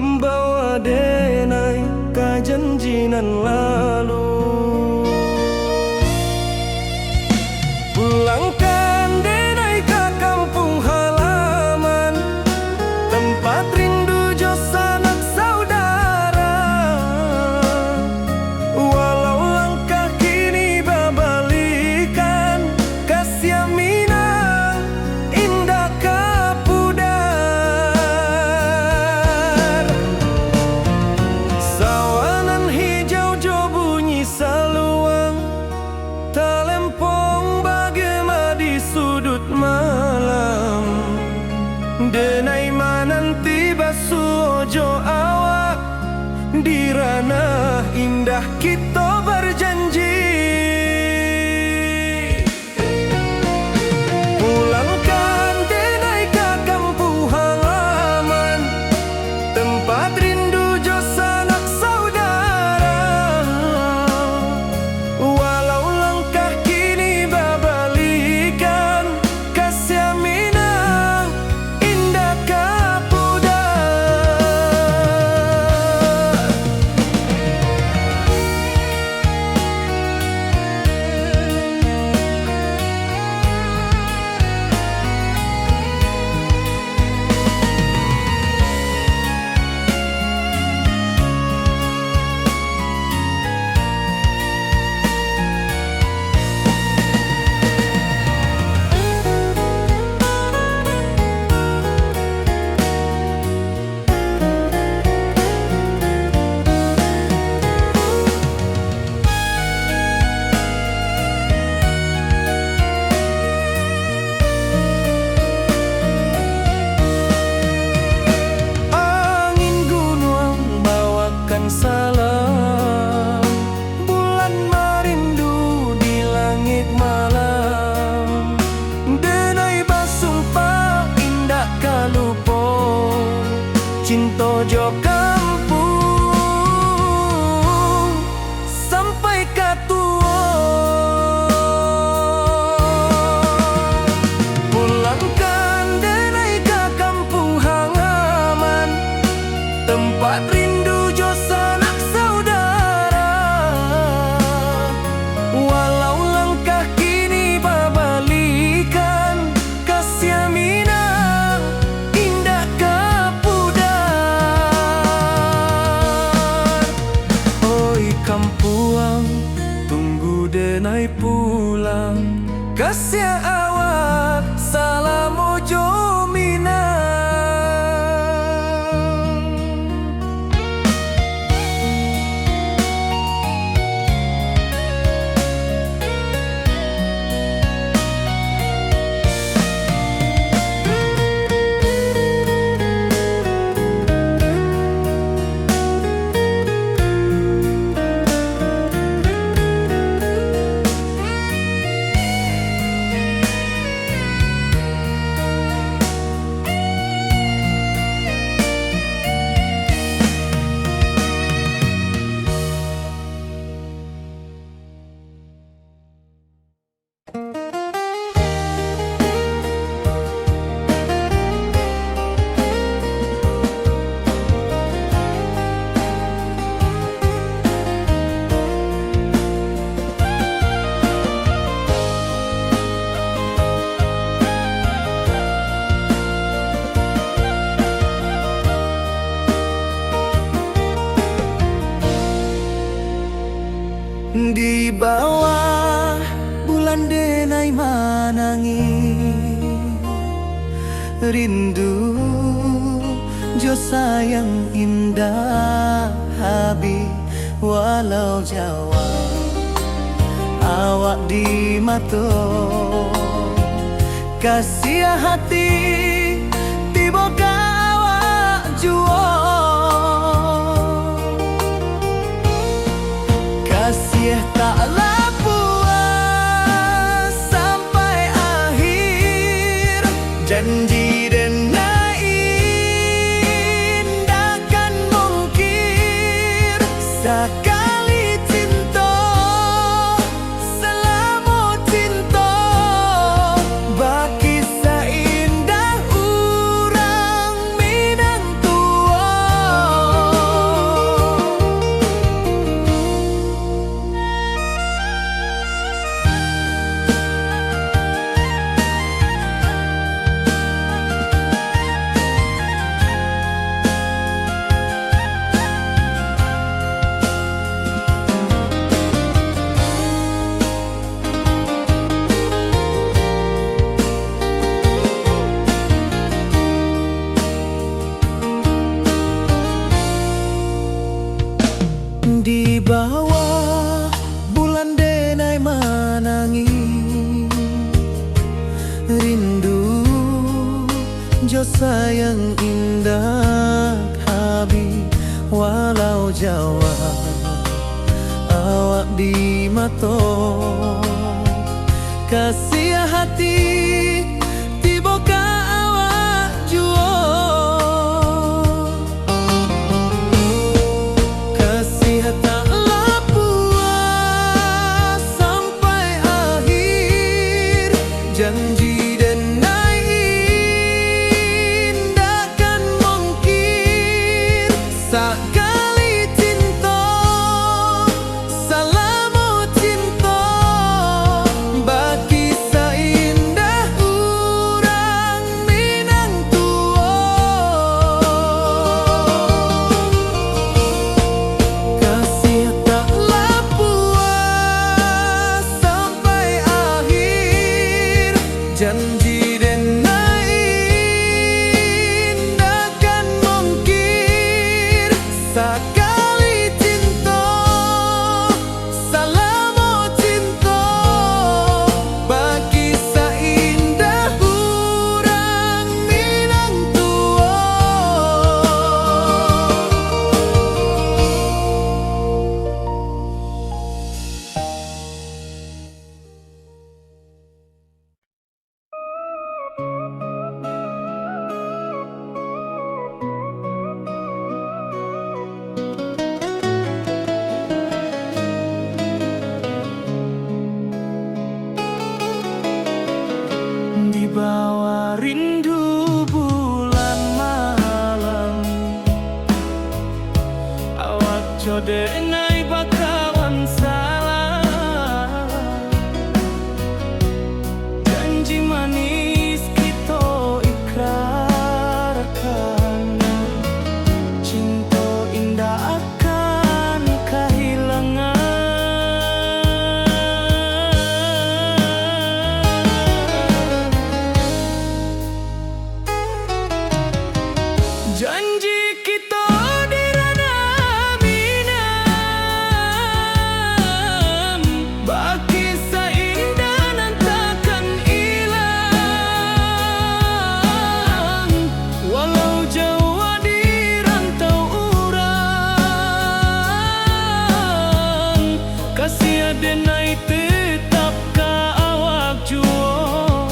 membawa denai ke janjinan lalu. Pulangkan denai ke kampung halaman, tempat rindu jo sanak saudara. Walau langkah kini babalikan, kasih Minang indah kapudar. Sawangan hijau jo bunyi saluang, talempong bagema di sudut malam. Denai mananti basuh jo awak, di ranah indah kita berjanji. Pulangkan denai ke kampung halaman, tempat rindu jo sanak saudara. Walau langkah kini babalikan, kasih Minang indah kapudar. Angin gunung bawakan salam, bulan merindu di langit malam. Denai basumpah indah kalupo, cinta jo kampung sampai katua. Pulangkan denai ke kampung halaman, tempat rindu jo sanak saudara. Walau langkah kini babalikan, kasih Minang indah kapudar. Oi kampuang, tunggu denai pulang, kasih awak salamu jo Minang. Di bawah bulan denai manangi, rindu jo sayang indah habi. Walau Jawa awak di mato, kasih hati tiba awak juo. Kasih taklah puas sampai akhir, janji denai indah kan mungkir. Sekali cinta selama cinta, baki seindah urang Minang tua. Jo sayang indah habi walau Jawa awak di mato kasih hati tiba ka awak juo kasih tak puas sampai akhir janji sakali cinta salamu cinta bagi seindah urang Minang tua kasih taklah puas sampai akhir janji sakali cinta salamu cinta bagi seindah urang Minang tua di bawah rindu bulan malam awak jode nai bakawan salah janji manis kita ikrarkan cinta indah akan kehilangan janji kita di ranah Minang bagi seindah nan takkan hilang walau jauh di rantau urang kasih adenai tetap ka awak juo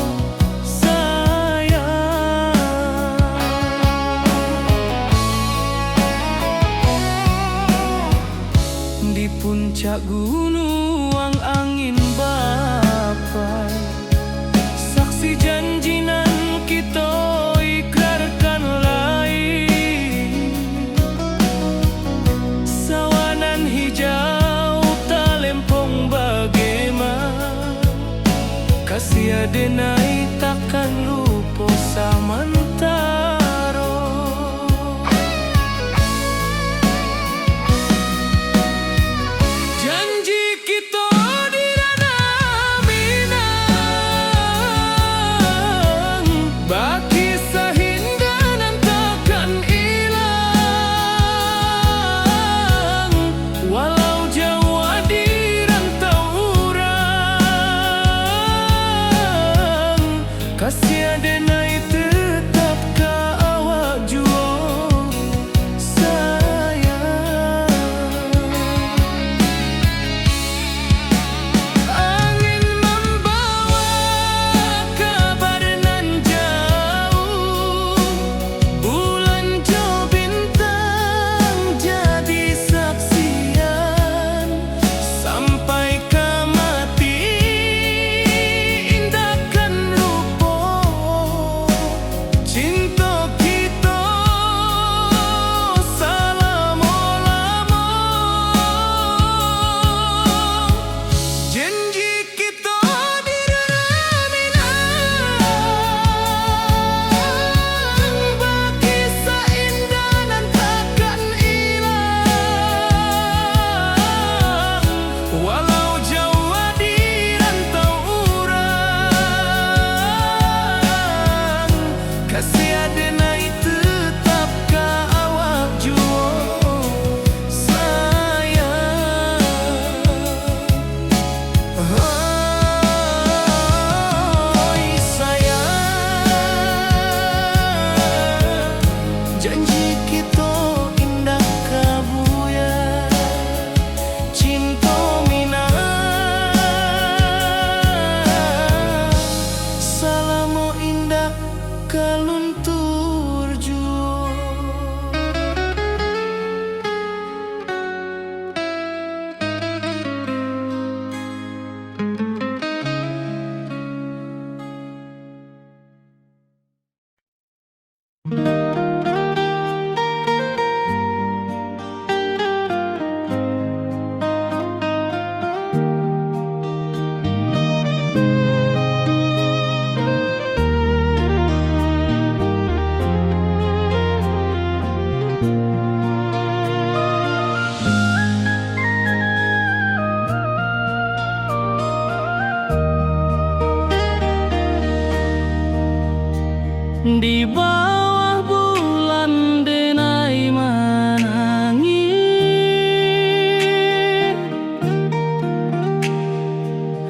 Di bawah bulan denai menangis,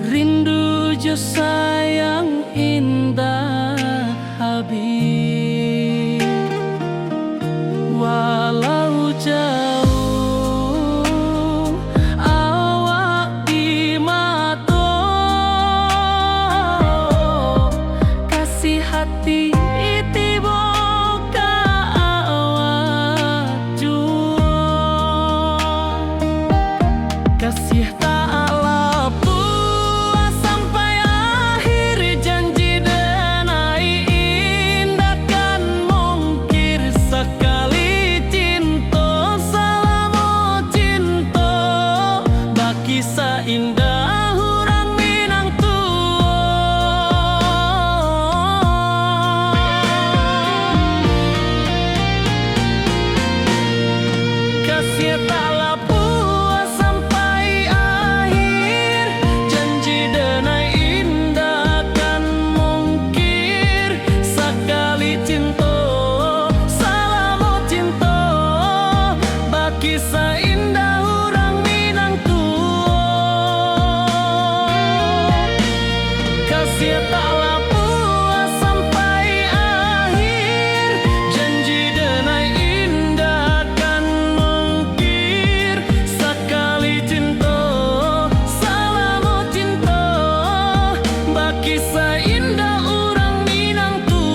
rindu jo sayang indah habis. Walau jauh awak di mata, kasih hati kasih tak puas sampai akhir, janji denai indah kan mungkir sekali cinta, selama cinta baki seindah urang Minang tua. Kasih tak puas sampai akhir, janji denai indah kan mungkir sekali cinta, selama cinta baki seindah urang Minang tua. Kasih tak puas sampai akhir, janji denai indah kan mungkir sekali cinta, selama cinta baki seindah urang Minang tua.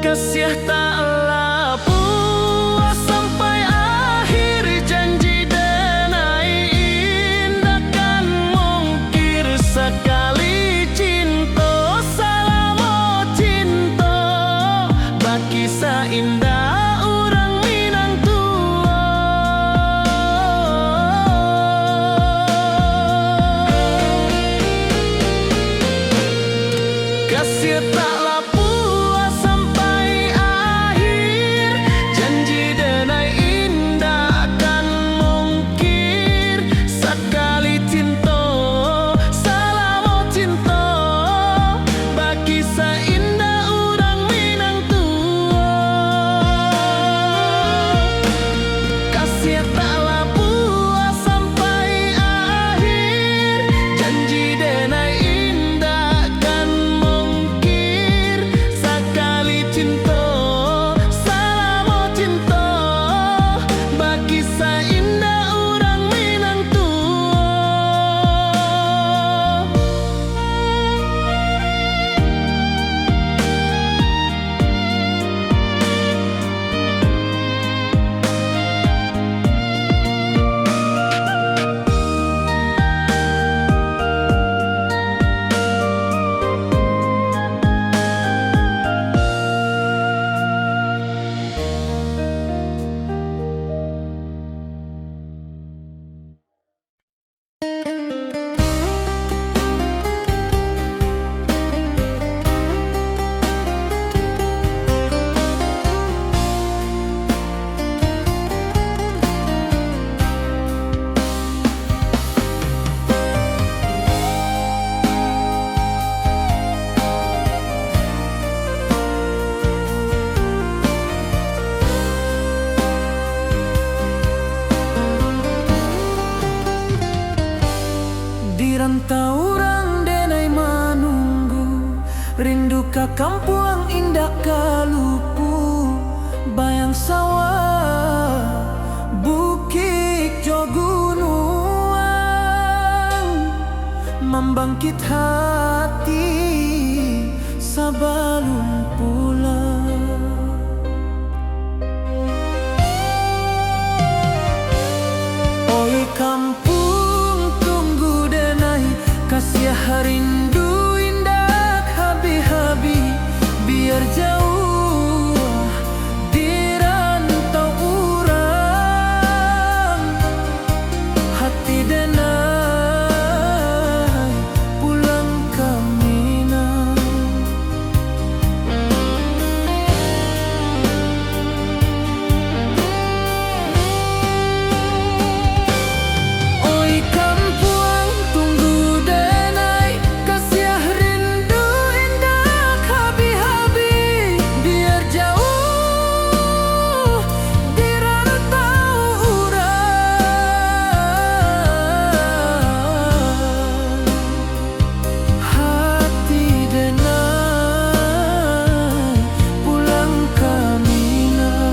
Kasih tak puas sampai akhir, janji denai indah kan mungkir sekali cinta, selama cinta baki seindah urang Minang tua. Kasih tak puas sampai akhir, Kampuang indah kalupu, bayang sawah, bukit jo gunungan, membangkit hati sebelum pulang. Oi kampung tunggu denai, kasih rindu indah habi-habi, biar jauh di rantau urang, hati denai pulang ke Minang. Oi kampuang tunggu denai, kasih rindu indah habi-habi, biar jauh di rantau urang, hati denai pulang ke Minang.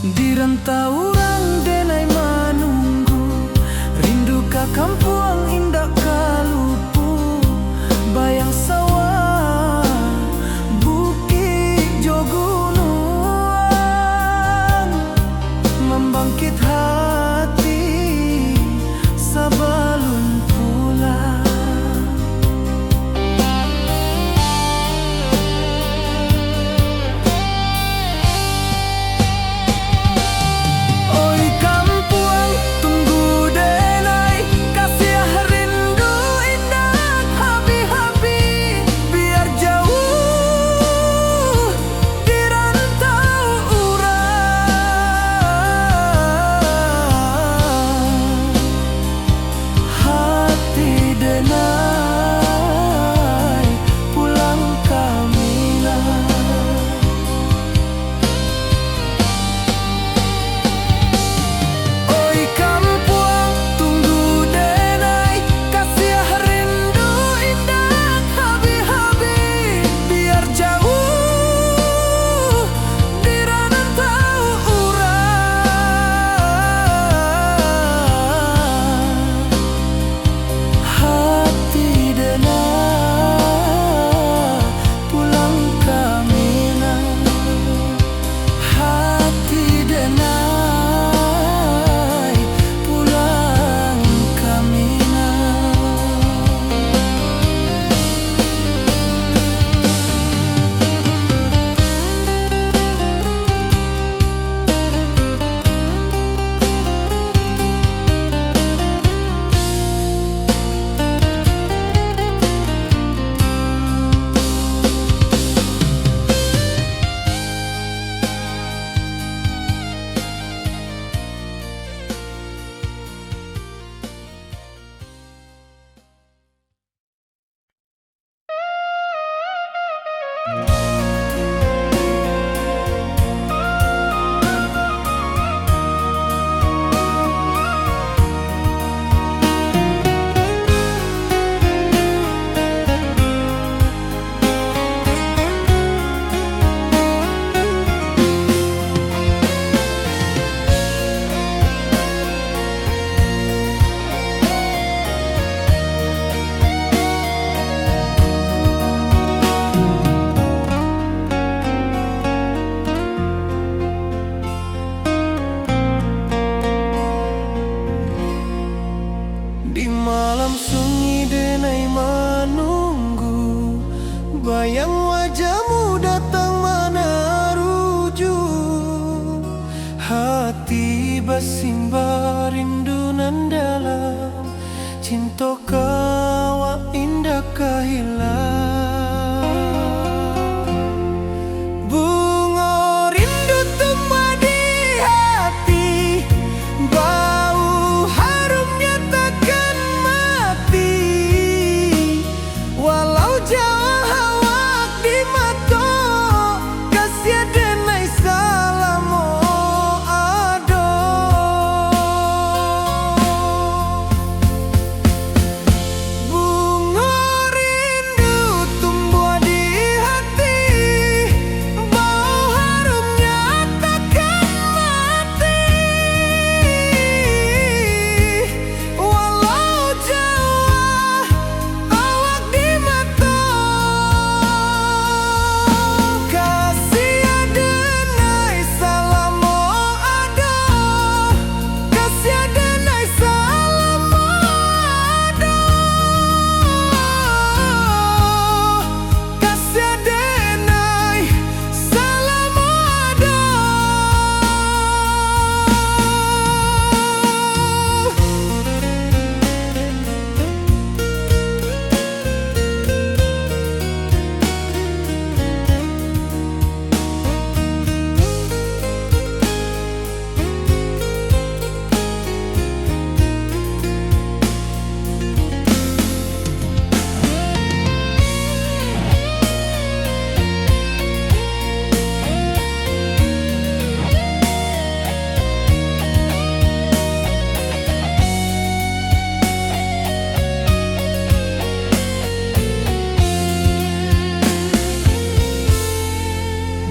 Di rantau urang denai menunggu, rindu ka kampuang indah kalupu, bayang sawah, bukit jo gunungan, membangkit hati sebelum pulang. Oi kampuang tunggu denai, kasih rindu indah habi-habi, biar jauh di rantau urang, hati denai pulang ke Minang. Oi kampuang tunggu denai, kasih rindu indah habi-habi, biar jauh di rantau urang, hati denai pulang ke Minang, hati denai pulang ke Minang. Di malam sunyi denai menunggu, bayang wajahmu datang meneruju, hati bersimba rindu nan dalam, cinta kawa indah kahilang. Bunga rindu tumbuh di hati, bau harumnya takkan mati. Walau jauh awak di mata, kasih denai salamo ado. Bunga rindu tumbuh di hati, bau harumnya takkan mati. Walau jauh awak di mata, kasih denai salamo ado, kasih denai salamo ado, kasih denai salamo ado.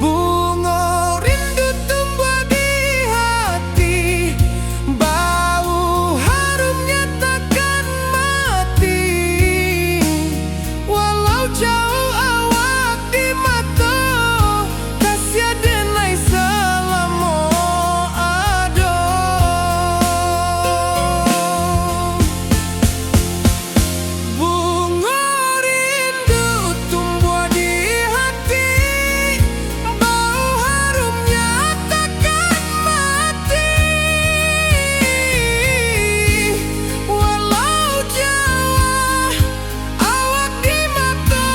Bunga rindu tumbuh di hati, bau harumnya takkan mati. Walau jauh awak di mata, kasih denai salamo ado. Bunga rindu tumbuh di hati, bau harumnya takkan mati. Walau jauh awak di mata,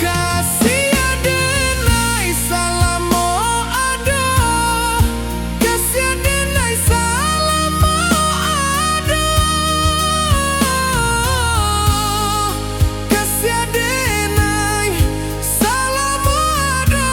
kasih denai salamo ado, kasih denai salamo ado, kasih denai salamo ado.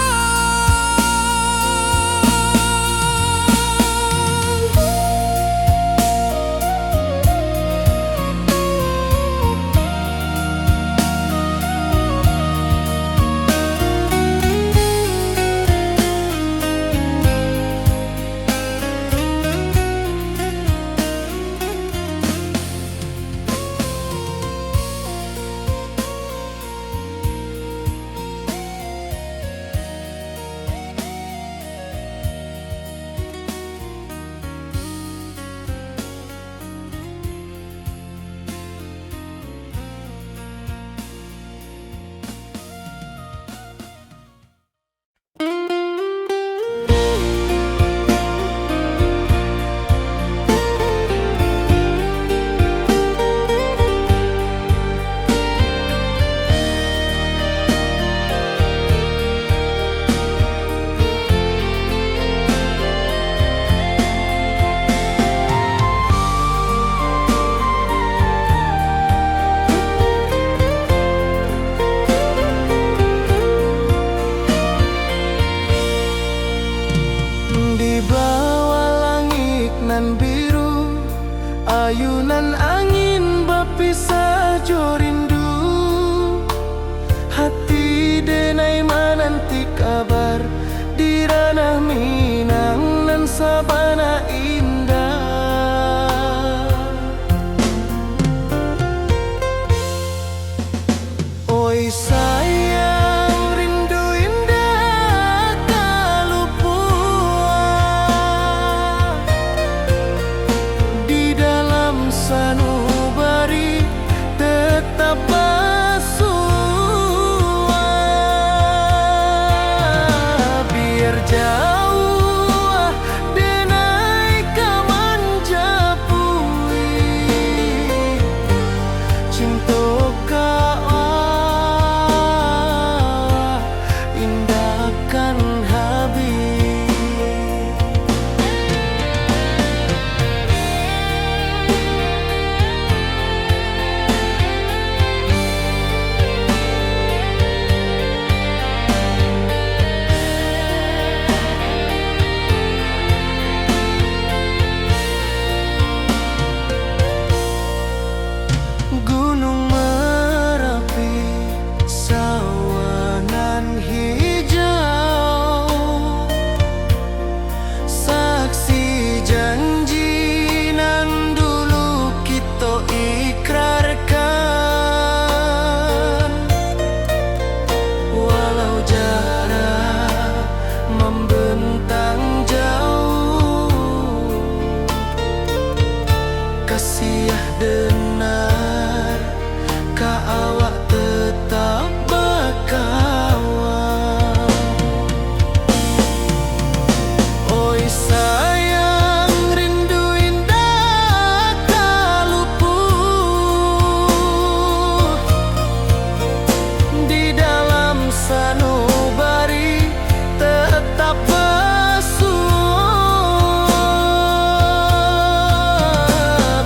Di bawah langit nan biru, ayunan angin berpisah jo rindu. Hati denai menanti kabar di ranah Minang nan sabana indah. Oi sayang, rindu indah kalupua di dalam sanu kasih denar, ka awak tetap bakawan. Oi sayang, rindu indah kalupuh di dalam sanubari tetap basuh.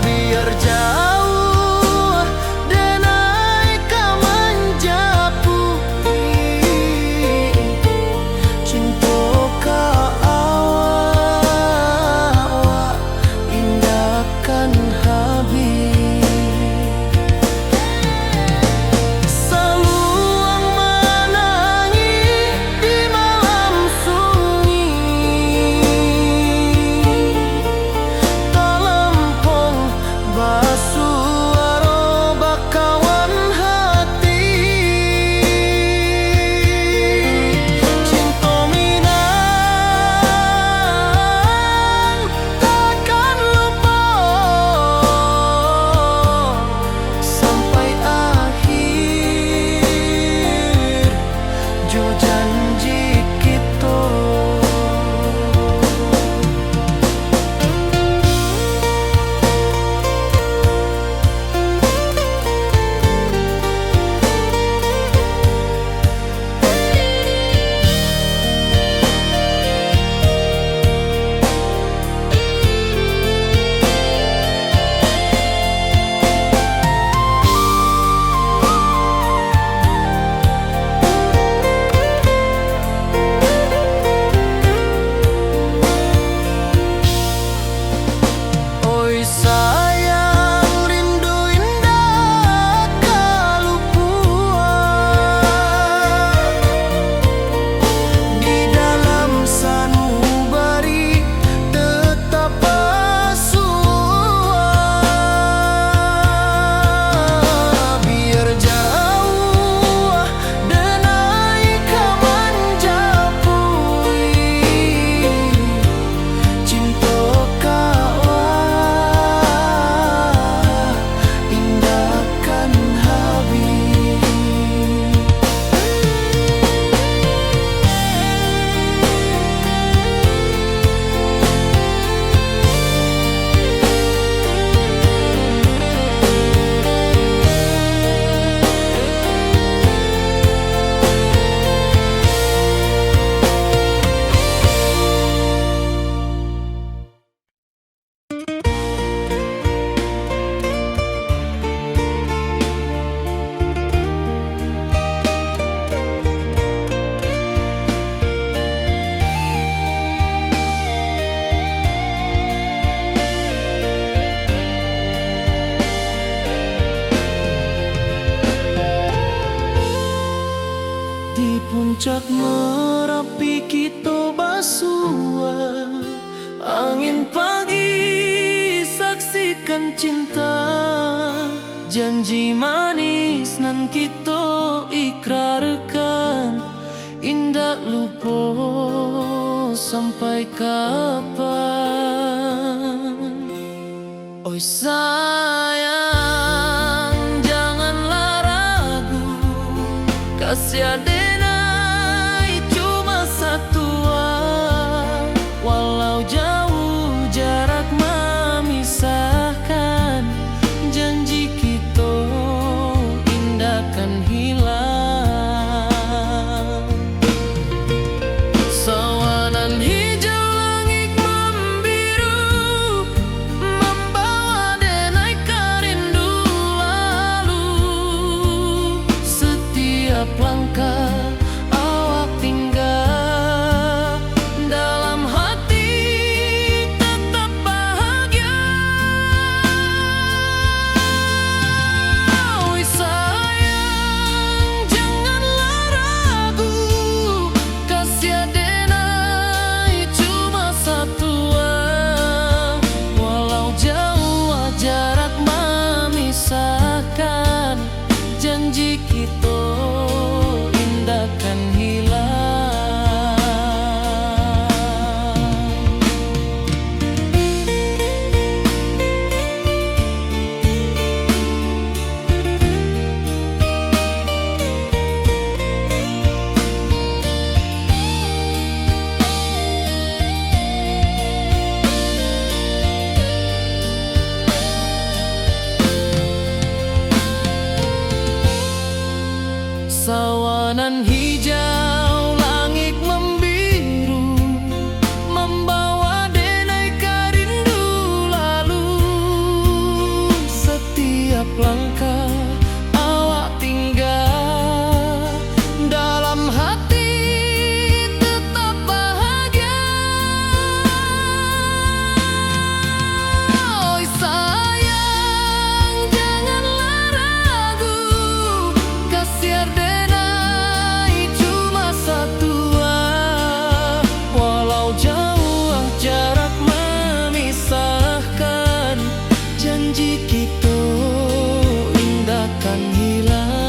Biar jauh denai ka menjapui, cinta ka awak indahkan habis. Saluang menangi di malam sunyi, talempong basuh aro bakawan hati. Cinta minang takkan lupa sampai akhir jo janji kita. Oi sayang, rindu indah kalupuan di dalam sanubari tetap basuh. Biar jauh denai ka menjapui, cinta ka awak indahkan habis. Di puncak Merapi kita basua, angin pagi saksikan cinta, janji manis nan kita ikrarkan, indah lupa sampai kapan. Oi sayang, janganlah ragu, kasih denai cuma satu, walau jauh jarak memisahkan, janji kita indahkan hilang. Sawanan hijau langit membiru membawa denai kerinduan. Taman hijau, langit membiru, membawa denai rindu lalu. Setiap langkah awak tinggal, dalam hati tetap bahagia. Oi sayang, janganlah ragu, kasiar denai cuma satu. Walau jauh jarak memisahkan, janji kita indahkan hilang.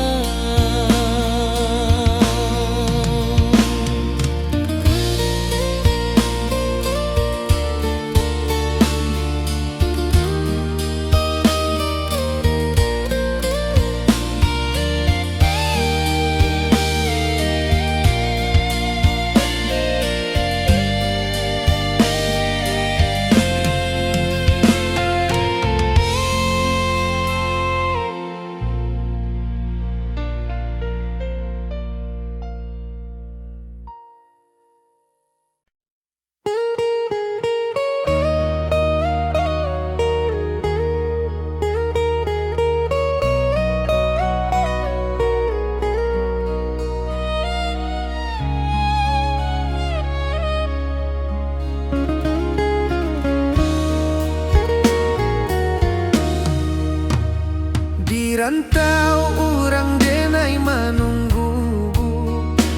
Di rantau urang denai menunggu,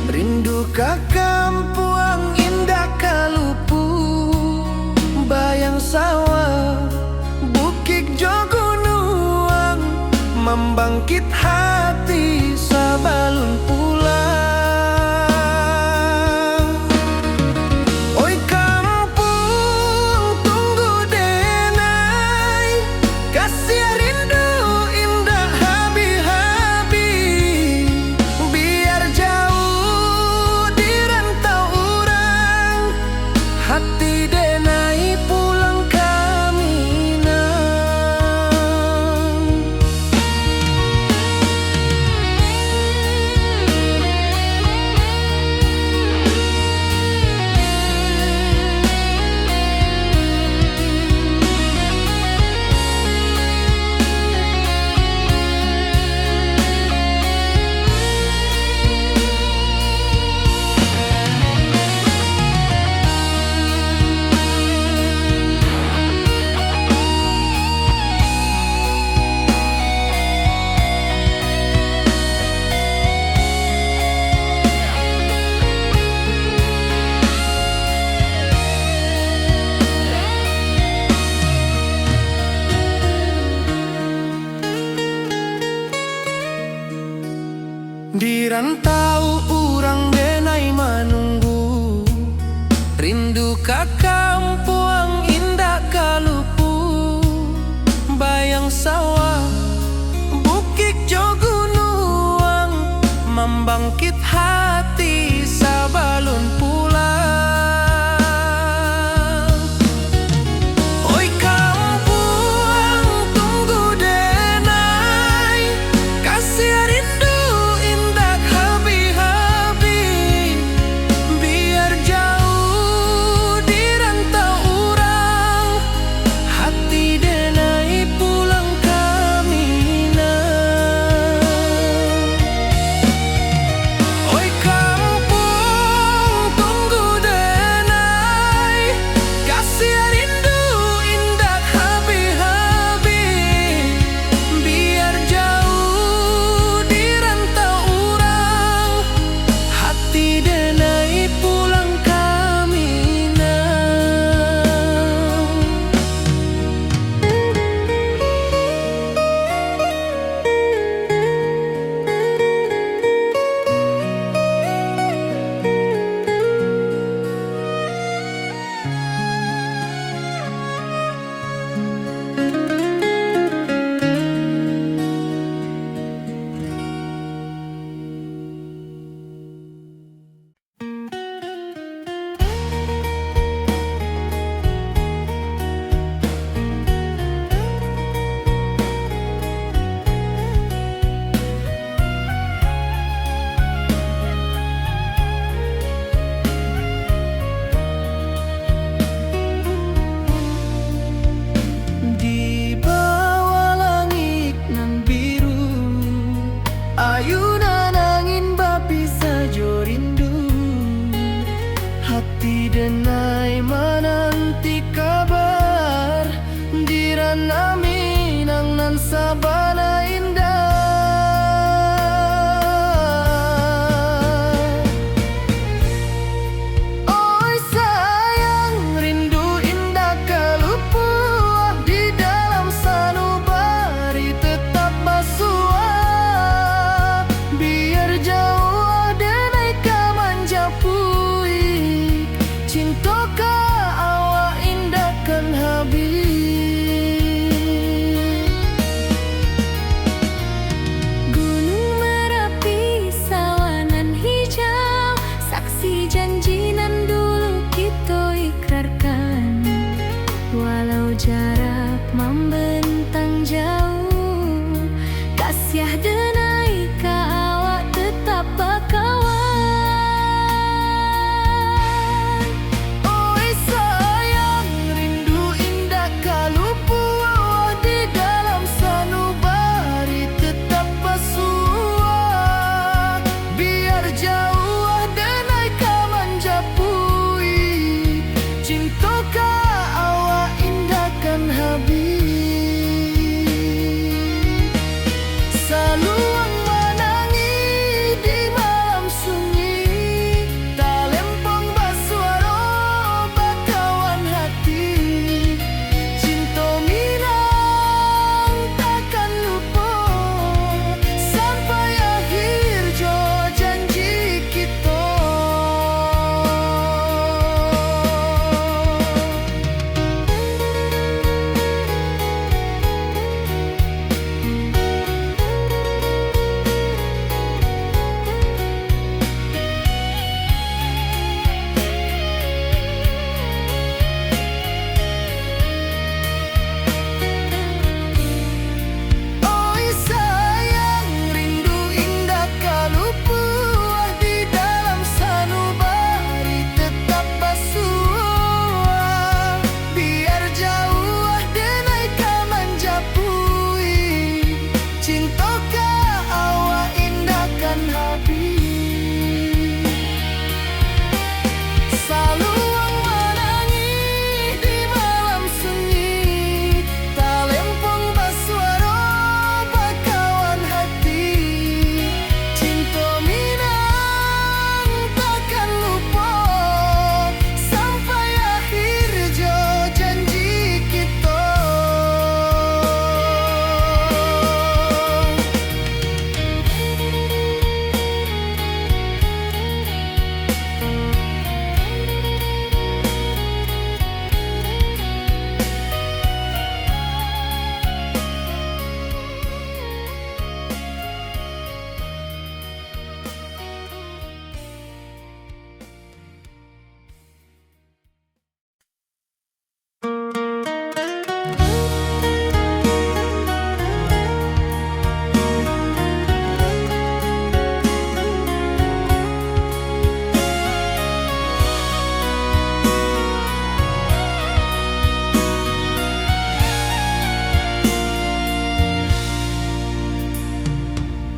rindu ka kampuang indah kalupu. Bayang sawah, bukit jo gunung, membangkit hati sabalun pulang. Oi kampung tunggu denai, kasih rindu hati denai pulang ke Minang. Di rantau urang denai menunggu, rindu ka kampuang indah kalupu. Bayang sawah, bukit jo gunung, membangkit hati sabalun pulang. Oi kampuang tunggu denai, kasih rindu indah habi Siah denai ka awak tetap bakawan. Oi sayang, rindu indah kalupu di dalam sanubari tetap pasua. Biar jauh denai ka manjapui, cinta ka awak indahkan habis. Saluang menangi di malam sunyi, talempong basuaro bakawan hati. Cinta minang takkan lupa sampai akhir jo janji kita. Oi sayang, rindu indah kalupu di dalam sanubari tetap basua. Biar jauh denai ka manjapui, cinta ka awak indahkan habis. Saluang menangi di malam sunyi, talempong basuaro bakawan hati. Cinta minang takkan lupa sampai akhir jo janji kita.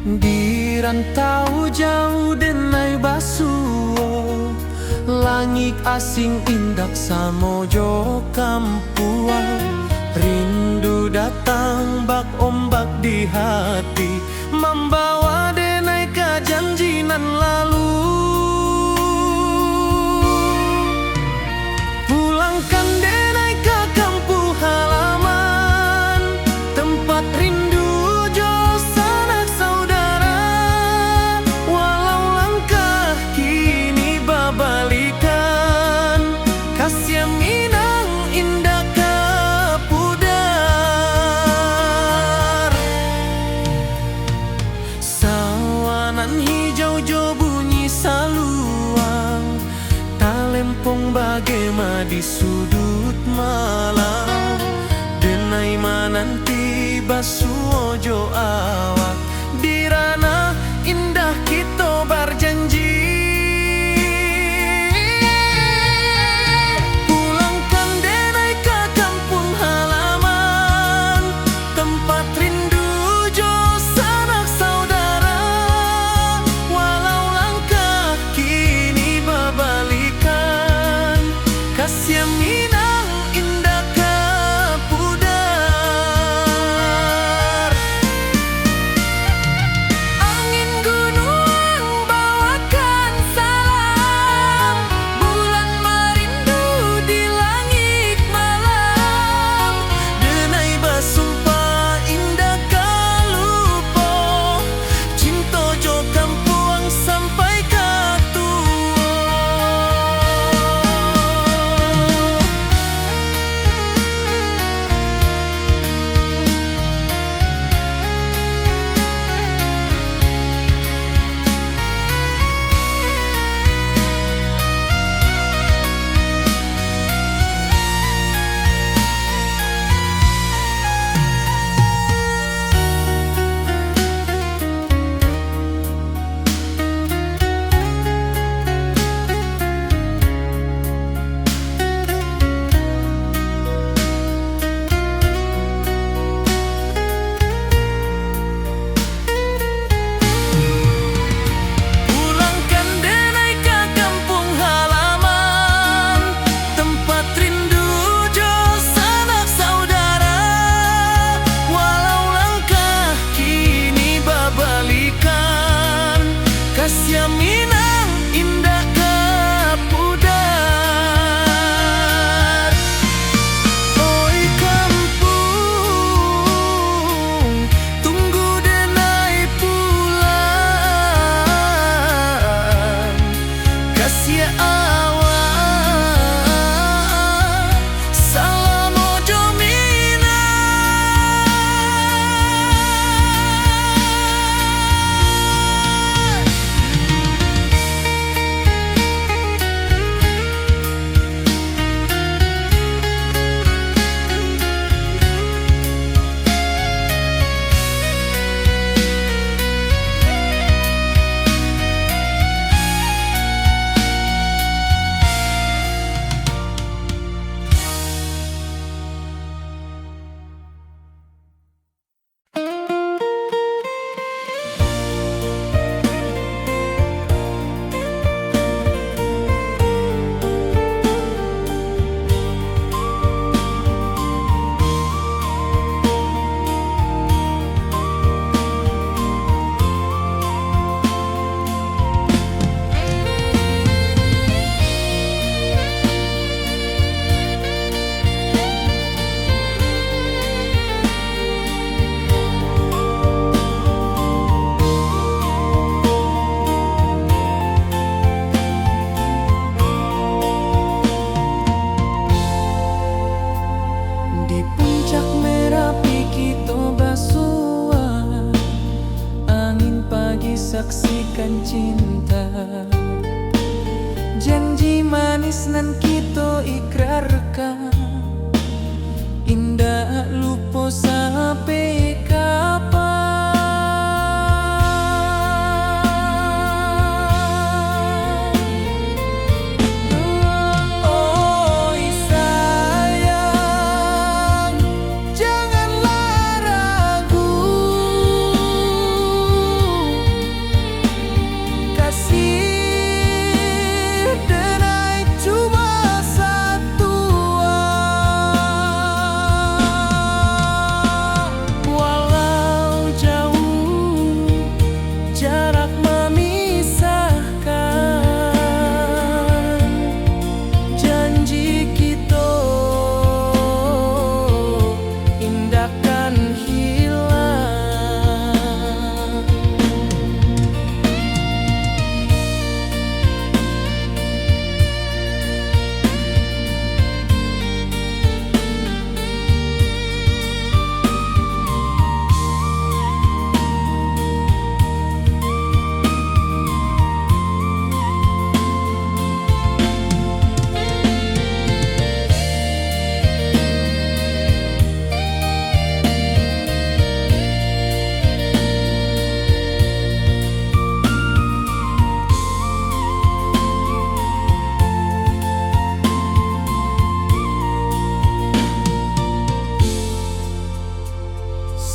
Di rantau jauh denai basuo, langit asing indak samojo kampuan. Rindu datang bak ombak di hati, membawa denai ka janji nan lalu. Pulangkan denai ka kampung halaman, tempat rindu jo sanak saudara. Walau langkah kini babalikan, kasih minang indah ka pudar. Sawanan hijau jo bunyi saluang, talempong bagema di sudut malam. Denai mananti basuo jo awak, di ranah indah kita berjanji. Pulangkan denai ka kampung halaman, tempat rindu jo sanak saudara. Walau langkah kini babalikan, kasih minang indah ka pudar. saksikan cinta. Janji manis nan kita ikrarkan, indah lupa sampai kapan. Oi sayang, janganlah ragu, kasih denai cuma satu. Walau jauh jarak memisahkan, janji kita indahkan hilang.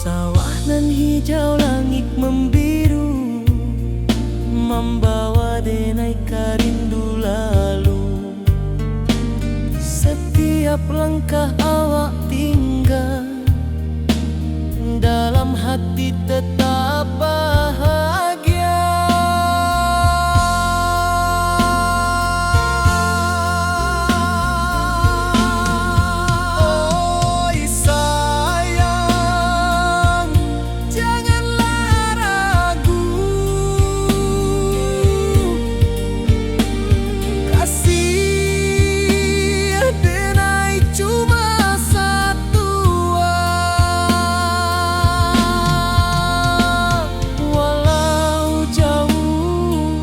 Sawah nan hijau, langit membiru, membawa denai karindu lalu. Setiap langkah awak tinggal, dalam hati tetap bahagia. Oi sayang, janganlah ragu, kasih denai cuma satu. Walau jauh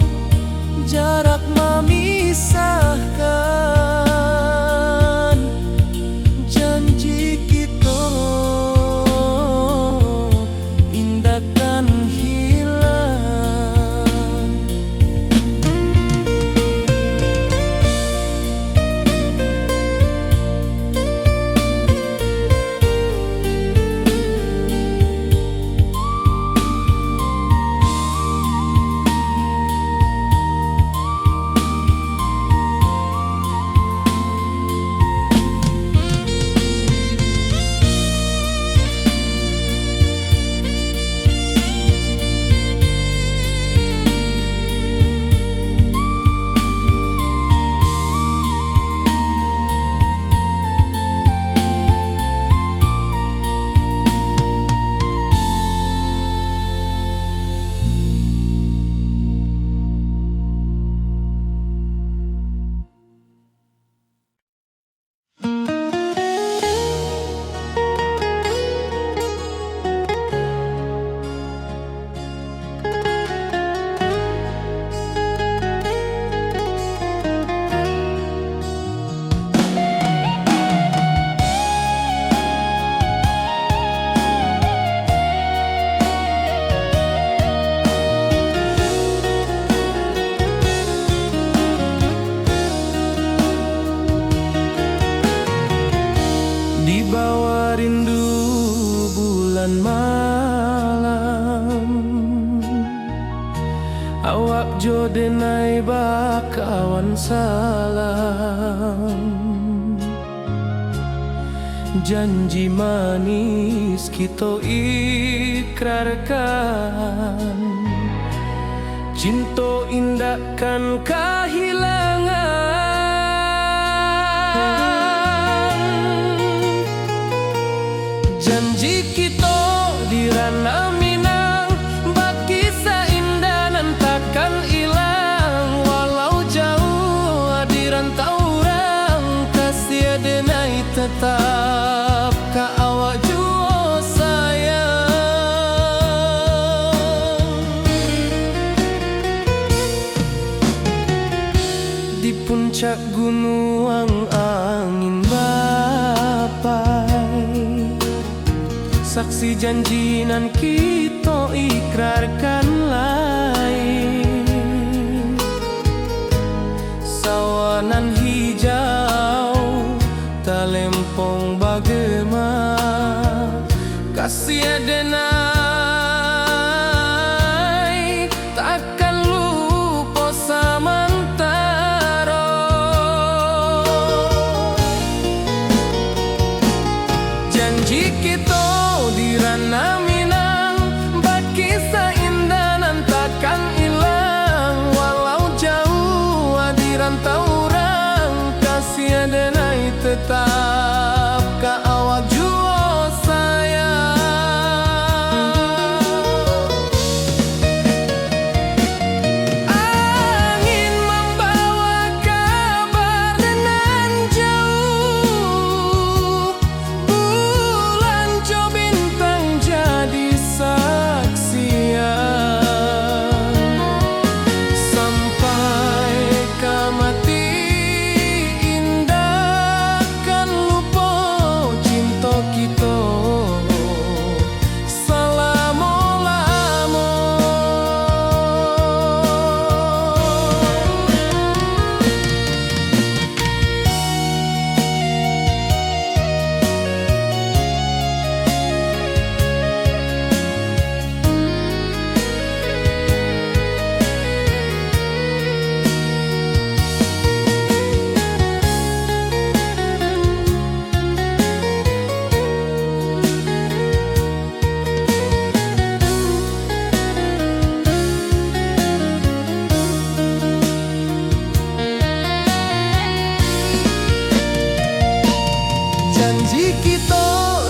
jarak memisahkan, janji kita indahkan hilang. Di bawah rindu bulan malam, awak jo denai bakawan salam. Janji manis kita ikrarkan, cinta indahkan kehilangan. Janji kita di ranah Minang, bakisah indah nan takkan hilang. Walau jauh di rantau orang, kasih denai tetap ka awak jua sayang. puncak gunung angin bapai, saksi janjinan kita ikrarkan lain. Sawanan hijau talempong bagema, kasih adenai takkan lupa samantara. Janji kita di ranah Minang, bakisah indah nan takkan hilang. Walau jauh di rantau orang, kasih adenai tetap ka awak jua sayang. Angin membawa kabar dengan jauh, bulan jo bintang jadi saksian. Sampai ka mati indah kan lupa cinta kita selama-lama. Janji kita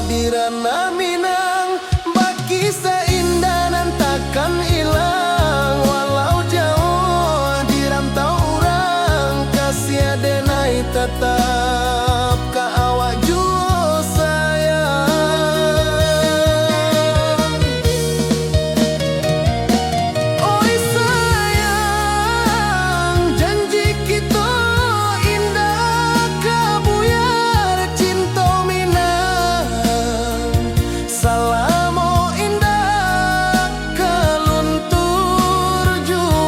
di ranah Minang, bakisah indah nan takkan hilang. Walau jauh di rantau orang, kasih adenai tetap ka awak jua sayang. Oi sayang, janji kita indah kabuyar cinta Minang. Salamo indah kaluntur jua.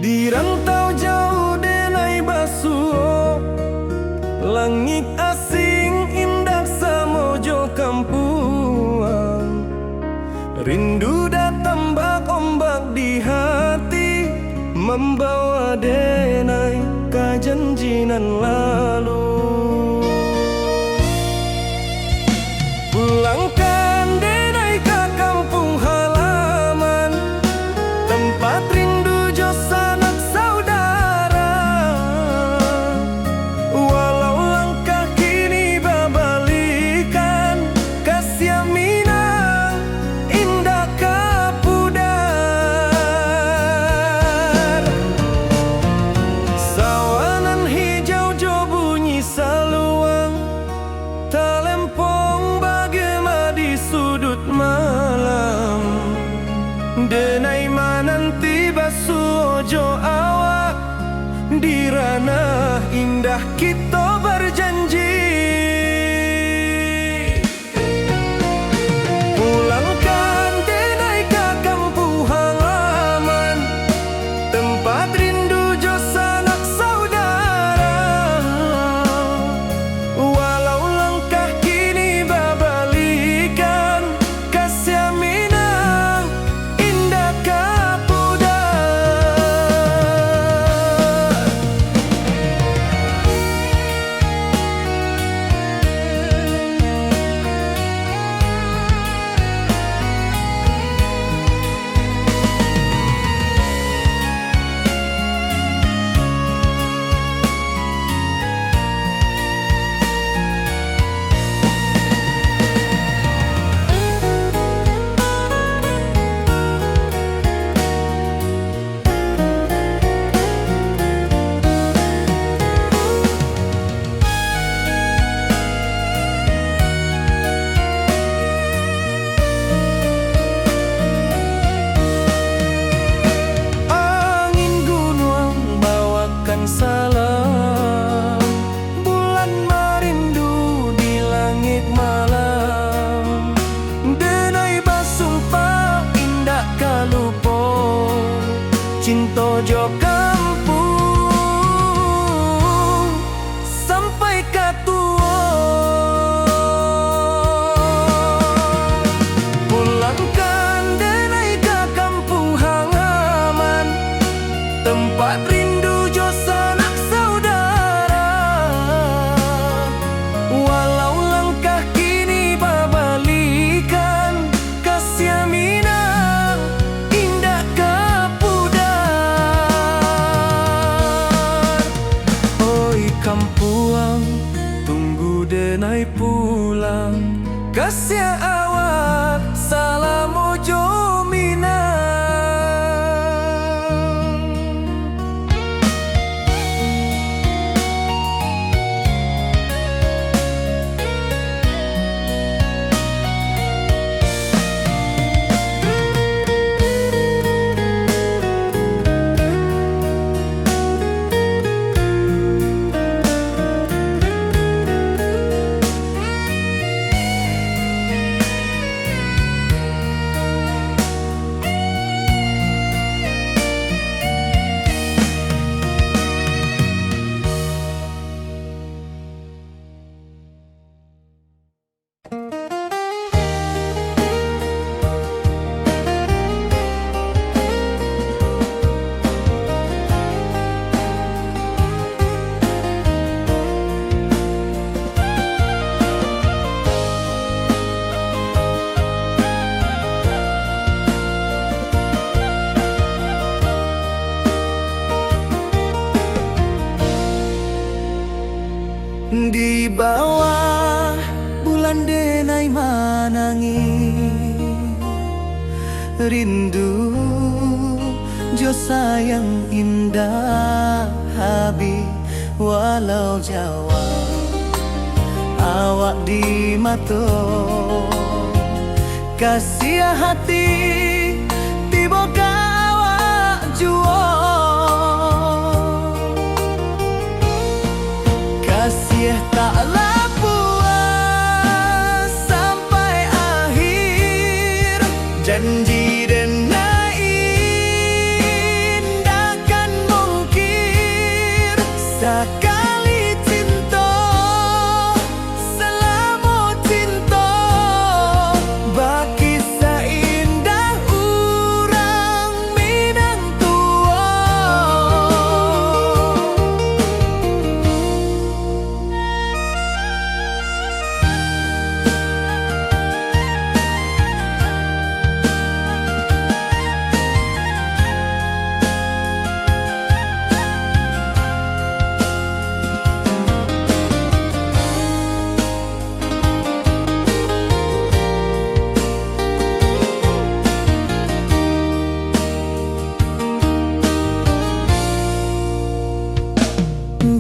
Di rantau jauh denai basuh, langit asing indah samojo kampuang. Rindu datang bak ombak di hati, membawa denai ka janjinan lalu. Pulangkan denai ka kampung halaman, tempat rindu jo sanak saudara. Walau langkah kini babalikan, kasih Minang indah kapudar. Sawanan hijau jo bunyi pojok kampung sampai ke tua. Pulangkan denai ke kampung halaman, tempat rindu jo sanak saudara. Walau langkah kini babalikan, kasih minang indah kapudar. Oi kampuang, tunggu denai pulang, kasih awak salam ojo minang. Di bawah bulan denai manangi, rindu jo sayang indah habi. Walau Jawa awak di mato, kasih hati tiba awak juo. Kasih taklah puas sampai akhir, janji denai indah kan mungkir. Sekali cinta selama cinta, baki seindah urang minang tua.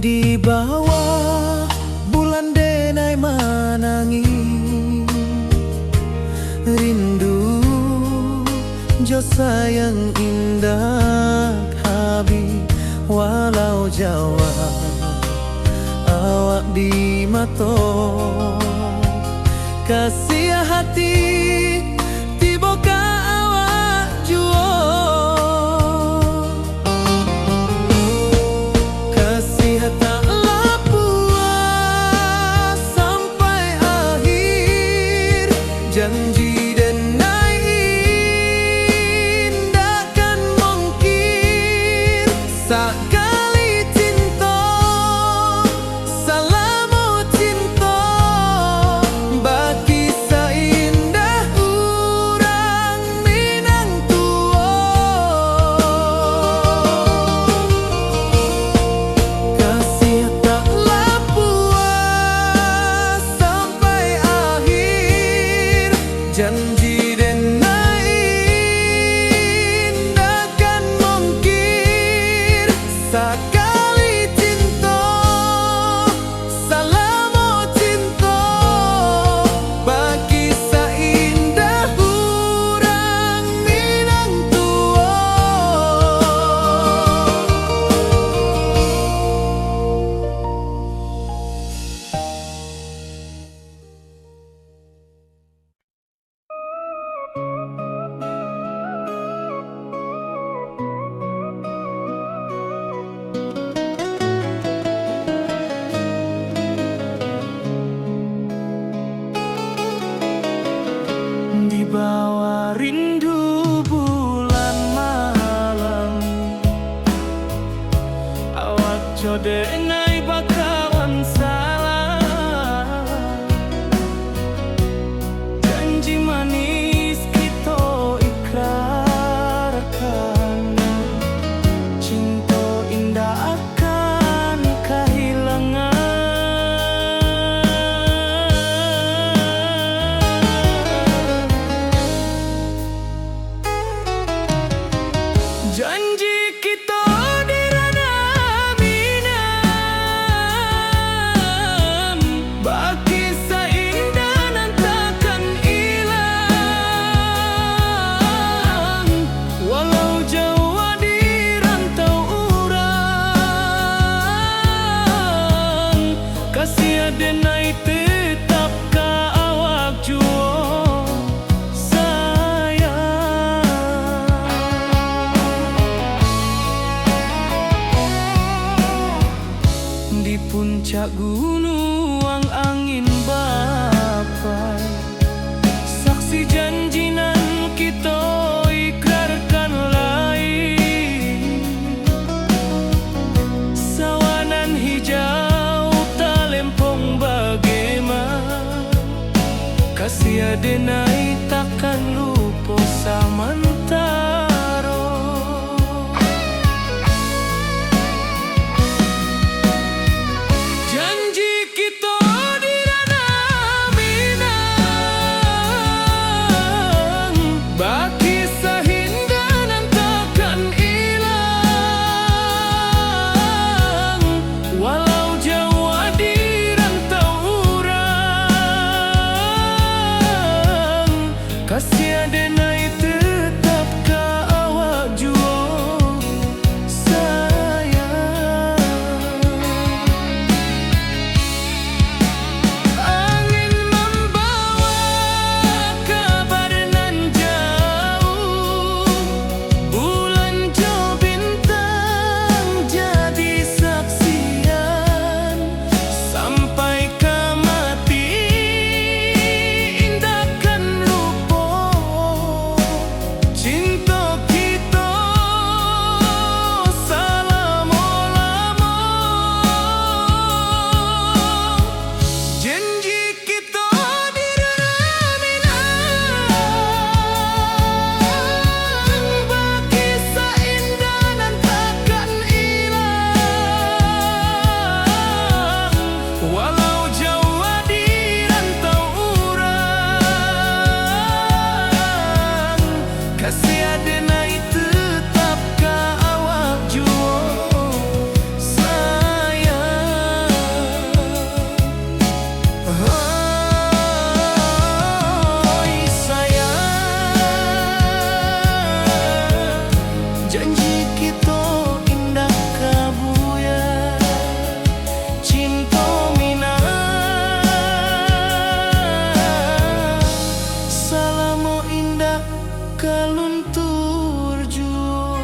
Di bawah bulan denai manangi, rindu jo sayang indah habi. Walau Jawa awak di mato, kasih hati tiba ka awak juo. Taklah puas sampai akhir, janji denai indah kan mungkir. Sekali cinta selama cinta, baki seindah urang minang tua. Janji denai indah kan mungkir. Sekali cinta selama cinta, baki seindah urang minang tua. bawah rindu bulan malam, awak jode nai bakawan salah. Janji manis kita ikrarkan, cinta indah akan kehilangan. Janji kita di ranah minam, baki seindah nan takkan hilang. Walau jauh di rantau urang, kasih adenai tetap ka awak juo sayang. Di puncak gunung angin bapai, saksi janji nan kita ikrarkan lain. Sawanan hijau talempong bagaimana, kasih adenai takkan lupa samantara. Janji kita di ranah minang, baki sahindah nan takkan hilang. Walau jauh di rantau urang, kasih adenai tetap ka awak juo sayang. Angin membawa kabar nan jauh, bulan jo bintang jadi saksian. Sampai ke mati indahkan lupa, cinta kita selama-lama. Janji kita di ranah minang, baki seindah nan takkan hilang. Walau jauh di rantau urang, kasih adenai tetap ka awak juo sayang. Oi sayang, janji kita indah kabuya, cinta minang, salamo indah kaluntur juo.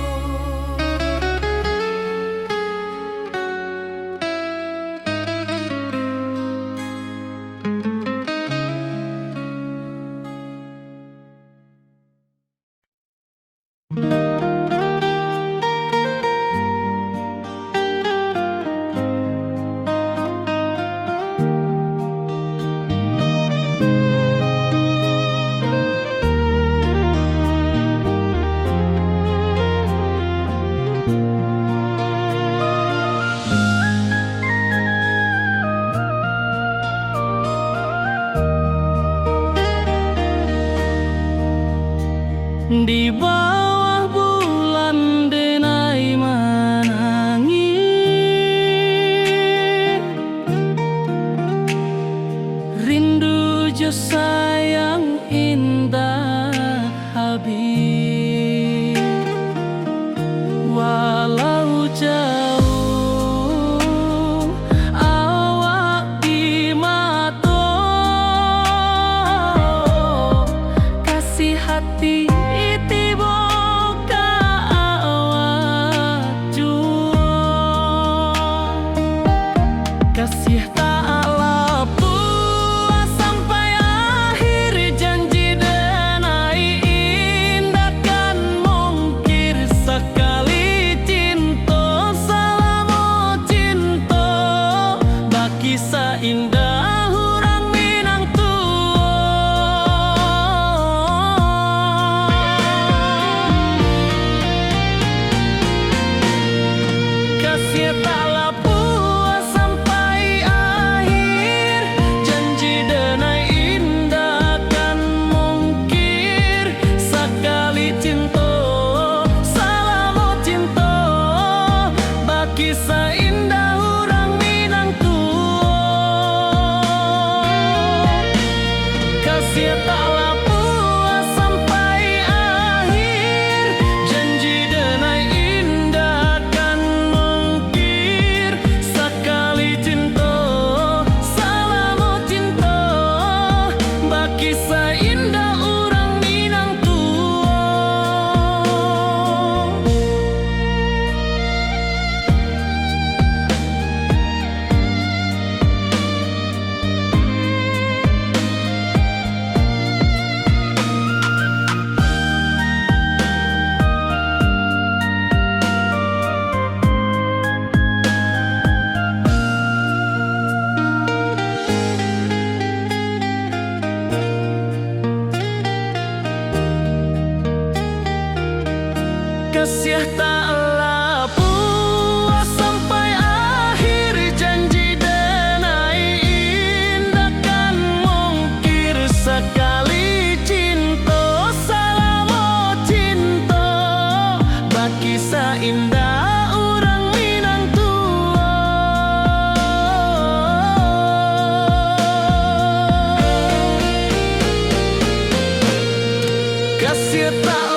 Di bawah bulan denai menangi, rindu jo sayang indah habis. Walau jauh awak di mata, kasih hati tiba ka awak juo. Kasih tak lapu sampai akhir janji denai. kasih taklah puas sampai akhir, janji denai indah kan mungkir. Sekali cinta salamu cinta, baki seindah orang Minang tua. Kasih taklah puas sampai akhir, janji denai indah kan mungkir. Sekali cinta salamu cinta, baki seindah orang Minang tua. Kasih tak